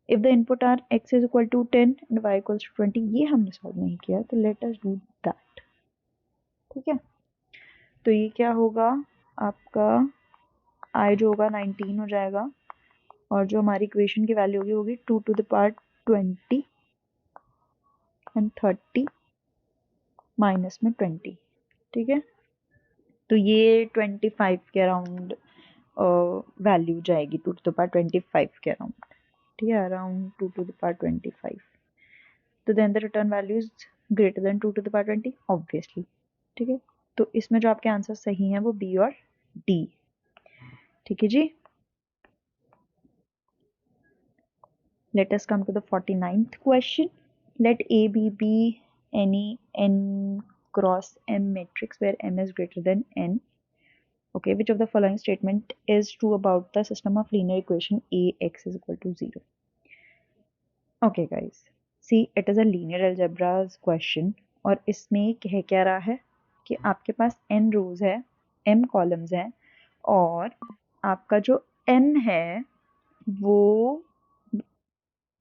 if the input are x is equal to 10 and y equals to 20, ये हमने सॉल्व नहीं किया, तो लेट अस डू दैट। ठीक है, तो ये क्या होगा आपका, i जो होगा 19 हो जाएगा, और जो हमारी इक्वेशन की वैल्यू होगी 2 to the power 20 and 30 minus में 20। ठीक है, तो ये 25 के अराउंड वैल्यू जाएगी, 2 to the power 25 के अराउंड। ठीक है, अराउंड 2 to the power 25। तो then the return value is greater than 2 to the power 20 obviously. ठीक है, तो इसमें जो आपके आंसर सही हैं वो बी और डी। ठीक है जी, let us come to the 49th question. Let A be any n cross m matrix where m is greater than n. Okay, which of the following statement is true about the system of linear equation ax is equal to 0? Okay guys, see it is a linear algebras question, और इसमें कह क्या रहा है कि आपके पास n रोज है, m columns हैं, और आपका जो m है वो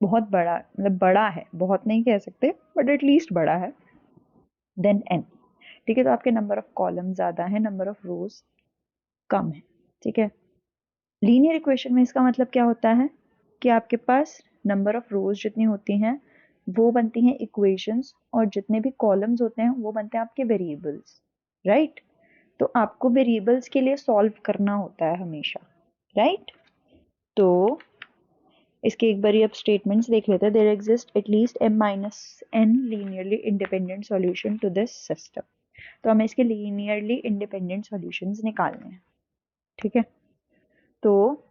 बहुत बड़ा, मतलब बड़ा है, बहुत नहीं कह सकते बट एटलीस्ट बड़ा है देन n। ठीक है, तो आपके नंबर ऑफ कॉलम ज्यादा है, नंबर ऑफ रोज कम है। ठीक है, लीनियर इक्वेशन में इसका मतलब क्या होता है कि आपके पास नंबर ऑफ रोज जितनी होती हैं वो बनती हैं इक्वेशंस, और जितने भी कॉलम्स होते हैं वो बनते हैं आपके वेरिएबल्स। राइट, तो आपको वेरिएबल्स के लिए सॉल्व करना होता है हमेशा। राइट, तो इसके एक बारी अब स्टेटमेंट्स देख लेते हैं। There exist at least m minus n linearly independent solution to this system. तो हमें इसके लीनियरली इंडिपेंडेंट सॉल्यूशंस निकालने हैं। ठीक है, तो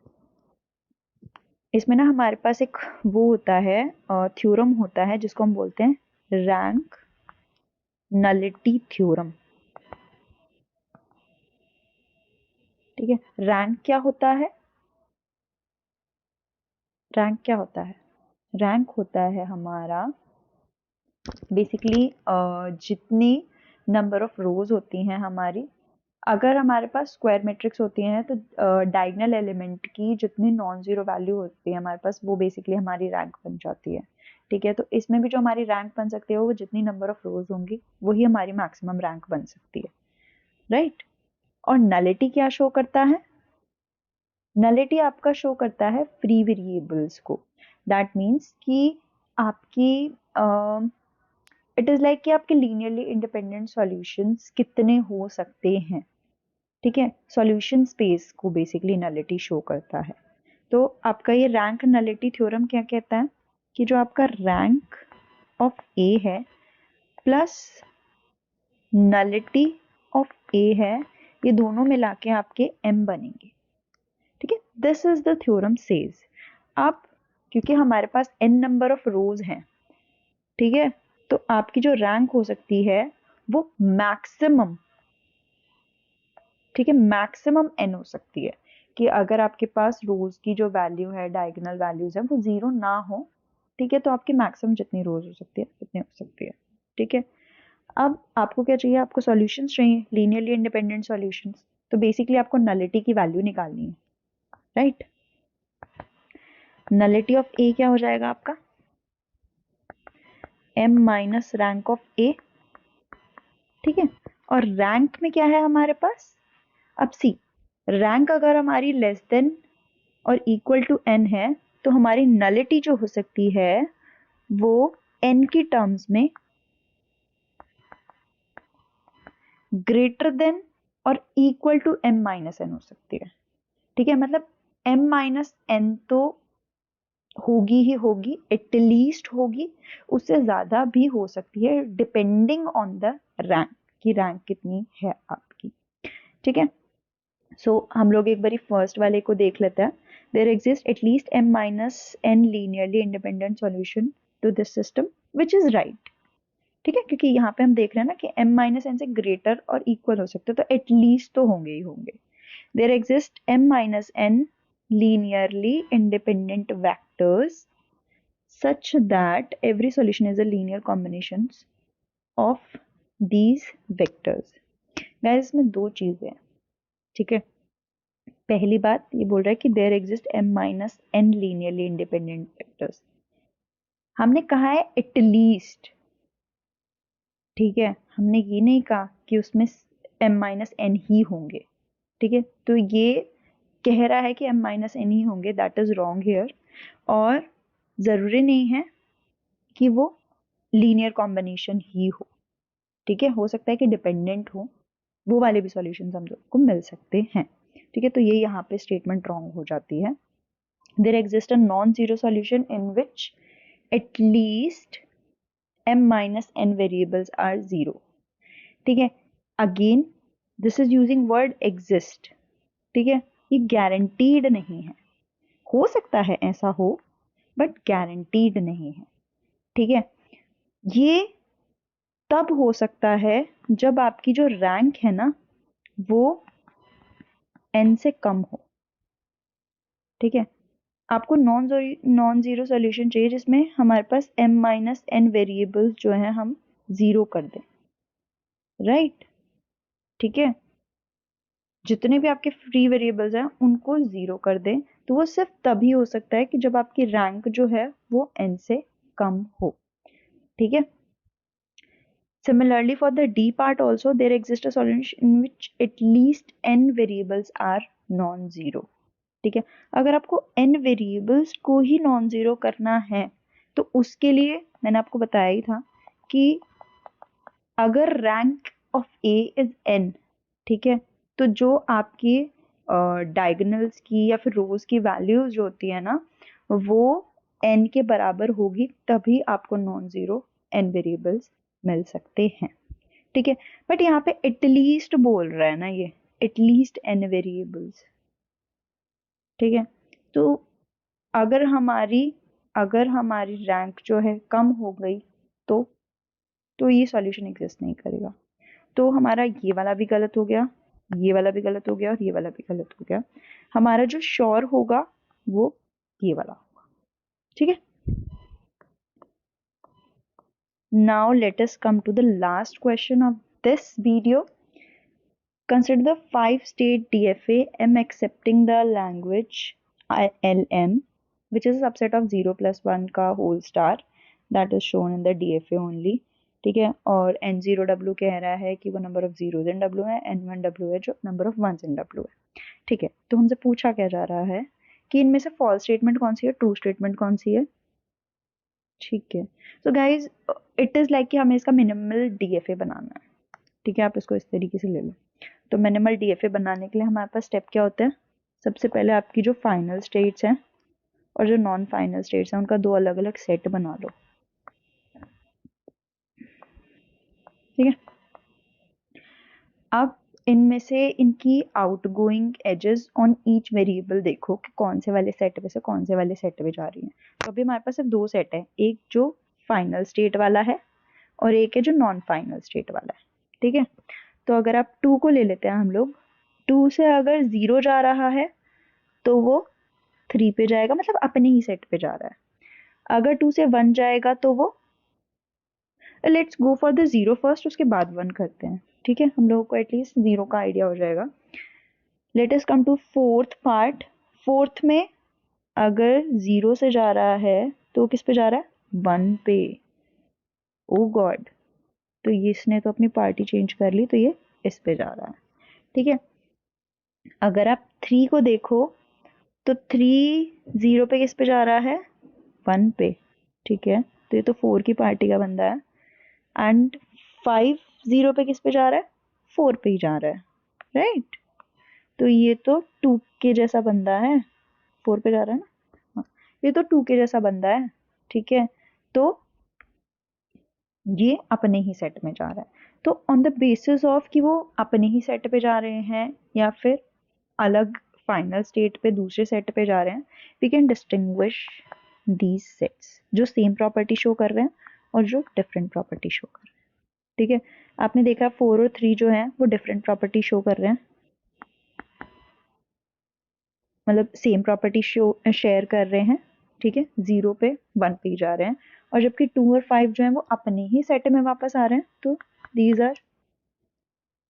इसमें ना हमारे पास एक वो होता है, थ्योरम होता है जिसको हम बोलते हैं रैंक नलिटी थ्योरम। ठीक है, रैंक क्या होता है, रैंक क्या होता है, रैंक होता है हमारा बेसिकली जितनी नंबर ऑफ रोज होती हैं हमारी, अगर हमारे पास स्क्वायर मैट्रिक्स होती हैं तो डायगोनल एलिमेंट की जितनी नॉन जीरो वैल्यू होती है हमारे पास वो बेसिकली हमारी रैंक बन जाती है। ठीक है, तो इसमें भी जो हमारी रैंक बन सकती है वो जितनी नंबर ऑफ रोज होंगी वही हमारी मैक्सिमम रैंक बन सकती है। राइट, और नलिटी क्या शो करता है, नलिटी आपका शो करता है फ्री वेरिएबल्स को। दैट मीन्स कि आपकी इट इज लाइक कि आपके लीनियरली इंडिपेंडेंट सॉल्यूशंस कितने हो सकते हैं। ठीक है, सॉल्यूशन स्पेस को बेसिकली नलिटी शो करता है। तो आपका ये रैंक नलिटी थ्योरम क्या कहता है कि जो आपका रैंक ऑफ ए है प्लस नलिटी ऑफ ए है, ये दोनों मिला के आपके m बनेंगे। ठीक है, this is the theorem says. अब क्योंकि हमारे पास n नंबर ऑफ रोज हैं, ठीक है, तो आपकी जो रैंक हो सकती है वो मैक्सिमम, ठीक है, मैक्सिमम n हो सकती है, कि अगर आपके पास रोज की जो वैल्यू है, डायगोनल वैल्यूज है, वो 0 ना हो, ठीक है, तो आपकी मैक्सिमम जितनी रोज हो सकती है उतनी हो सकती है। ठीक है, अब आपको क्या चाहिए, आपको सॉल्यूशंस चाहिए, लीनियरली इंडिपेंडेंट सॉल्यूशंस। तो बेसिकली आपको नलिटी की वैल्यू निकालनी है। राइट, नलिटी ऑफ ए क्या हो जाएगा आपका, m माइनस रैंक ऑफ ए। ठीक है, और रैंक में क्या है हमारे पास, अब सी, रैंक अगर हमारी लेस देन और इक्वल टू n है तो हमारी नलिटी जो हो सकती है वो n की टर्म्स में ग्रेटर देन और equal to m minus n हो सकती है। ठीक है, मतलब m माइनस n तो होगी ही होगी, एटलीस्ट होगी, उससे ज्यादा भी हो सकती है डिपेंडिंग ऑन द रैंक, की रैंक कितनी है आपकी। ठीक है, सो हम लोग एक बारी फर्स्ट वाले को देख लेते हैं। There exist at least m minus n linearly independent solution to this system which is right. ठीक है, क्योंकि यहाँ पे हम देख रहे हैं ना कि m माइनस n से ग्रेटर और इक्वल हो सकते हैं, तो एटलीस्ट तो होंगे ही होंगे। There exist m minus n linearly independent vectors such that every solution is a linear combinations of these vectors. Guys इसमें दो चीजें हैं, ठीक है। पहली बात ये बोल रहा है कि there exist m minus n linearly independent vectors. हमने कहा है एटलीस्ट, ठीक है, हमने ये नहीं कहा कि उसमें m माइनस n ही होंगे, ठीक है। तो ये कह रहा है कि m माइनस n ही होंगे, दैट इज रॉन्ग हियर। और जरूरी नहीं है कि वो लीनियर कॉम्बिनेशन ही हो, ठीक है, हो सकता है कि डिपेंडेंट हो, वो वाले भी सॉल्यूशंस हम लोग को मिल सकते हैं, ठीक है। तो ये यहाँ पे स्टेटमेंट रॉन्ग हो जाती है। There exist a non zero solution in which at least m minus n variables are zero, ठीक है। Again this is using word exist, ठीक है, ये गारंटीड नहीं है, हो सकता है ऐसा हो बट गारंटीड नहीं है, ठीक है। ये तब हो सकता है जब आपकी जो रैंक है ना वो n से कम हो, ठीक है। आपको नॉन जीरो सॉल्यूशन चाहिए जिसमें हमारे पास m माइनस n वेरिएबल्स जो हैं हम जीरो कर दें, राइट, ठीक है। जितने भी आपके फ्री वेरिएबल्स हैं उनको जीरो कर दें, तो वो सिर्फ तभी हो सकता है कि जब आपकी रैंक जो है वो n से कम हो, ठीक है। Similarly, for the D part also, there exists a solution in which at least n variables are non-zero, ठीक है। अगर आपको n वेरिएबल्स को ही नॉन जीरो करना है तो उसके लिए मैंने आपको बताया ही था कि अगर rank of A is n, ठीक है, तो जो आपकी डायगोनल्स की या फिर रोज की वैल्यूज जो होती है ना वो n के बराबर होगी, तभी आपको नॉन जीरो n वेरिएबल्स मिल सकते हैं, ठीक है। बट यहाँ पे एटलीस्ट बोल रहा है ना, ये एटलीस्ट n वेरिएबल्स, ठीक है। तो अगर हमारी रैंक जो है कम हो गई तो ये सॉल्यूशन एग्जिस्ट नहीं करेगा। तो हमारा ये वाला भी गलत हो गया, ये वाला भी गलत हो गया और ये वाला भी गलत हो गया। हमारा जो श्योर होगा वो ये वाला होगा, ठीक है। Now let us come to the last question of this video. Consider the 5-state DFA M accepting the language LM, which is a subset of 0 plus 1 का whole star that is shown in the DFA only, ठीक है। और N0W कह रहा है कि वो number of zeros in W है, N1W है जो number of ones in W है, ठीक है। तो हमसे पूछा क्या जा रहा है कि इनमें से फॉल्स स्टेटमेंट कौन सी है, ट्रू स्टेटमेंट कौन सी है, ठीक है। So guys it is like कि हमें इसका मिनिमल डीएफए बनाना है, ठीक है। आप इसको इस तरीके से ले लो। तो मिनिमल डीएफए बनाने के लिए हमारे पास स्टेप क्या होता है, सबसे पहले आपकी जो फाइनल स्टेट्स हैं और जो नॉन फाइनल स्टेट्स हैं उनका दो अलग अलग सेट बना लो, ठीक है। अब इनमें से इनकी outgoing edges on each variable देखो कि कौन से वाले सेट पे से कौन से वाले सेट पे जा रही हैं। तो अभी हमारे पास सिर्फ दो सेट है, एक जो फाइनल स्टेट वाला है और एक है जो नॉन फाइनल स्टेट वाला है, ठीक है। तो अगर आप 2 को ले लेते हैं हम लोग, 2 से अगर 0 जा रहा है तो वो 3 पे जाएगा, मतलब अपने ही सेट पे जा रहा है। अगर 2 से 1 जाएगा तो वो, let's go for the 0 first, उसके बाद 1 करते हैं, ठीक है। हम लोगों को एटलीस्ट 0 का आइडिया हो जाएगा। Let us come to fourth part. Fourth में अगर 0 से जा रहा है तो किस पे जा रहा है, 1 पे। ओ गॉड, तो ये इसने तो अपनी पार्टी चेंज कर ली, तो ये इस पे जा रहा है, ठीक है। अगर आप 3 को देखो तो 3 0 पे किस पे जा रहा है, 1 पे, ठीक है। तो ये तो 4 की पार्टी का बंदा है। एंड 5 0 पे किस पे जा रहा है, 4 पे ही जा रहा है, राइट। तो ये तो 2 के जैसा बंदा है, 4 पे जा रहा है ना, हाँ। ये तो 2 के जैसा बंदा है, ठीक है। तो ये अपने ही सेट में जा रहा है। तो ऑन द बेसिस ऑफ कि वो अपने ही सेट पे जा रहे हैं या फिर अलग फाइनल स्टेट पे दूसरे सेट पे जा रहे हैं, we can distinguish these sets जो सेम प्रॉपर्टी शो कर रहे हैं और जो डिफरेंट प्रॉपर्टी शो कर रहे हैं, ठीक है। आपने देखा 4 और 3 जो है वो डिफरेंट प्रॉपर्टी शो कर रहे हैं, मतलब सेम प्रॉपर्टी शो शेयर कर रहे हैं, ठीक है। 0 पे 1 पे ही जा रहे हैं। और जबकि 2 और 5 जो है वो अपने ही सेट में वापस आ रहे हैं, तो these are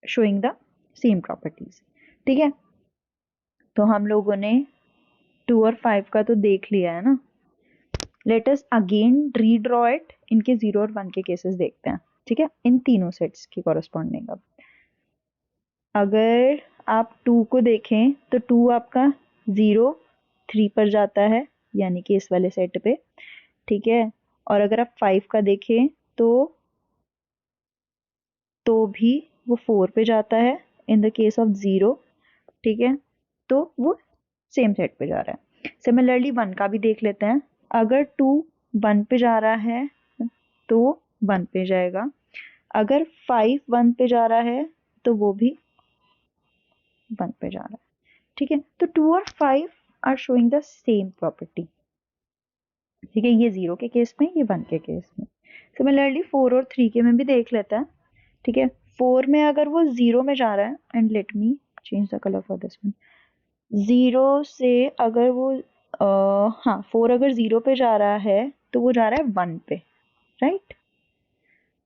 showing the same properties. ठीक है, तो हम लोगों ने 2 और 5 का तो देख लिया है ना। Let us again redraw it इनके 0 और 1 के केसेस देखते हैं। ठीक है, इन तीनों सेट्स की कॉरस्पॉन्डिंग। अब अगर आप 2 को देखें तो 2 आपका 0 3 पर जाता है, यानी कि इस वाले सेट पे। ठीक है, और अगर आप 5 का देखें तो भी वो 4 पे जाता है इन द केस ऑफ 0। ठीक है, तो वो सेम सेट पे जा रहा है। सिमिलरली 1 का भी देख लेते हैं। अगर 2 1 पे जा रहा है तो 1 पे जाएगा, अगर 5 1 पे जा रहा है तो वो भी 1 पे जा रहा है। ठीक है, तो 2 और 5 are showing the same property. ठीक है, ये 0 के केस में, ये 1 के केस में। सिमिलरली 4 और 3 के में भी देख लेते हैं। ठीक है, 4 में अगर वो 0 में जा रहा है, and let me change the colour for this one. 0 से अगर वो हाँ 4 अगर 0 पे जा रहा है तो वो जा रहा है 1 पे, राइट।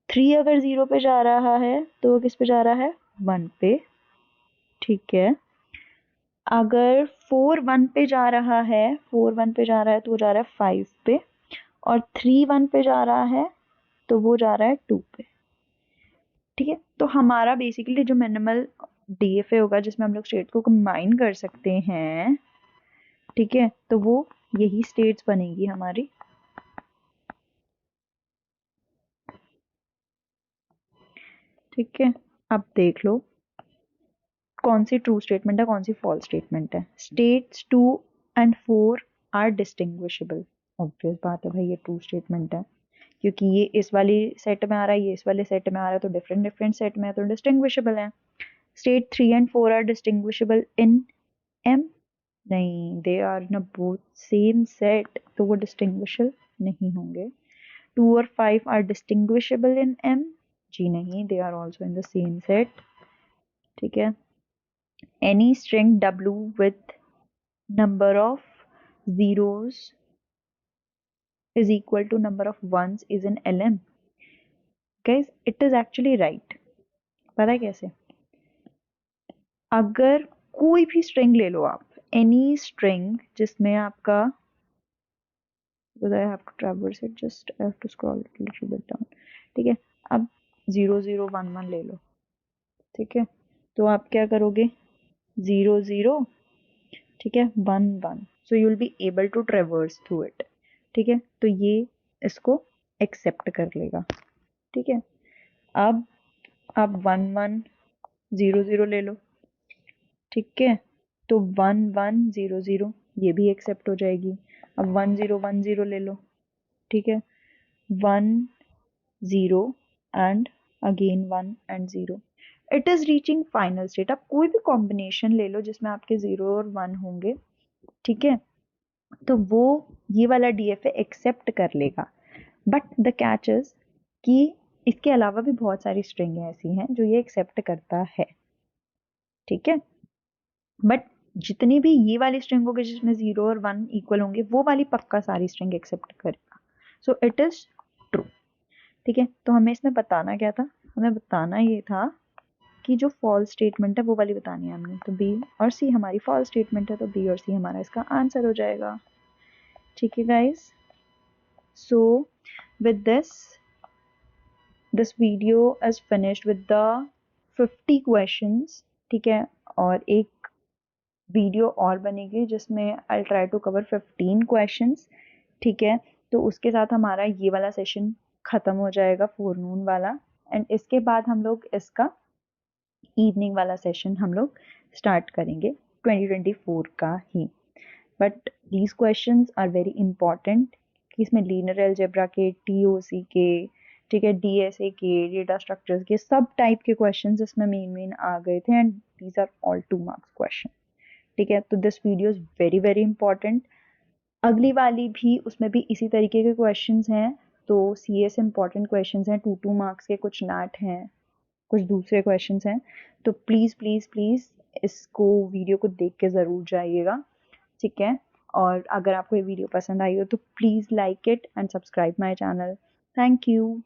3 अगर 0 पे जा रहा है तो वो किस पे जा रहा है, 1 पे। ठीक है, अगर 4 1 पे जा रहा है, 4 1 पे जा रहा है तो वो जा रहा है 5 पे, और 3 1 पे जा रहा है तो वो जा रहा है 2 पे। ठीक है, तो हमारा बेसिकली जो मिनिमल डीएफए होगा जिसमें हम लोग स्टेट को कंबाइन कर सकते हैं, ठीक है, तो वो यही स्टेट्स बनेगी हमारी। ठीक है, अब देख लो कौन सी ट्रू स्टेटमेंट है, कौन सी फॉल्स स्टेटमेंट है। States 2 and 4 are distinguishable. Obvious बात है भाई, ये ट्रू स्टेटमेंट है, क्योंकि ये इस वाली सेट में आ रहा है, ये इस वाले सेट में आ रहा है, तो डिफरेंट डिफरेंट सेट में है तो डिस्टिंग्विशेबल है। State 3 and 4 are distinguishable in M, नहीं, they are in both same set, तो वो डिस्टिंग्विशेबल नहीं होंगे। 2 और 5 आर डिस्टिंग्विशेबल इन एम, जी नहीं, they are also in the same set. ठीक है, any string w with number of zeros is equal to number of ones is in lm. Guys, it is actually right. पता है कैसे? अगर कोई भी स्ट्रिंग ले लो आप, एनी स्ट्रिंग जिसमें आपका, because I have to traverse it, just I have to scroll it a little bit down. ठीक है, अब 0 0 1 1 ले लो। ठीक है, तो आप क्या करोगे, 0 0, ठीक है, 1 1, so you will be able to traverse through it. ठीक है, तो ये इसको एक्सेप्ट कर लेगा। ठीक है, अब आप 1 1 0 0 ले लो। ठीक है, तो 1 1 0 0 ये भी एक्सेप्ट हो जाएगी। अब 1 0 1 0 ले लो। ठीक है, 1 0 and again 1 and 0, it is reaching final state. आप कोई भी कॉम्बिनेशन ले लो जिसमें आपके 0 और 1 होंगे, ठीक है, तो वो ये वाला डीएफए एक्सेप्ट कर लेगा। बट द कैच इज कि इसके अलावा भी बहुत सारी स्ट्रिंग ऐसी हैं जो ये एक्सेप्ट करता है। ठीक है, बट जितनी भी ये वाली स्ट्रिंग होगी जिसमें 0 और 1 इक्वल होंगे, वो वाली पक्का सारी स्ट्रिंग एक्सेप्ट करेगा। So it is true. ठीक है, तो हमें इसमें बताना क्या था, हमें बताना ये था कि जो फॉल्स स्टेटमेंट है वो वाली बतानी है हमने। तो बी और सी हमारी फॉल्स स्टेटमेंट है, तो बी और सी हमारा इसका आंसर हो जाएगा। ठीक है guys, so with this video is finished with the 50 questions। ठीक है, और एक वीडियो और बनेगी जिसमें I try to cover 15 questions. ठीक है, तो उसके साथ हमारा ये वाला सेशन खत्म हो जाएगा, फोरनून वाला, एंड इसके बाद हम लोग इसका इवनिंग वाला सेशन हम लोग स्टार्ट करेंगे 2024 का ही। But these questions are very important कि इसमें लीनियर अलजेब्रा के, टीओसी के, ठीक है, डीएसए के, डेटा स्ट्रक्चर्स के, सब टाइप के क्वेश्चंस इसमें मेन आ गए थे, and these are all 2 marks question. ठीक है, तो this video is very very important. अगली वाली भी, उसमें भी इसी तरीके के क्वेश्चंस हैं, तो सीए से इंपॉर्टेंट क्वेश्चंस हैं, 2 मार्क्स के, कुछ नैट हैं, कुछ दूसरे क्वेश्चंस हैं। तो प्लीज़ प्लीज़ प्लीज़ इसको, वीडियो को देख के ज़रूर जाइएगा। ठीक है, और अगर आपको ये वीडियो पसंद आई हो तो please like it and subscribe my channel. Thank you.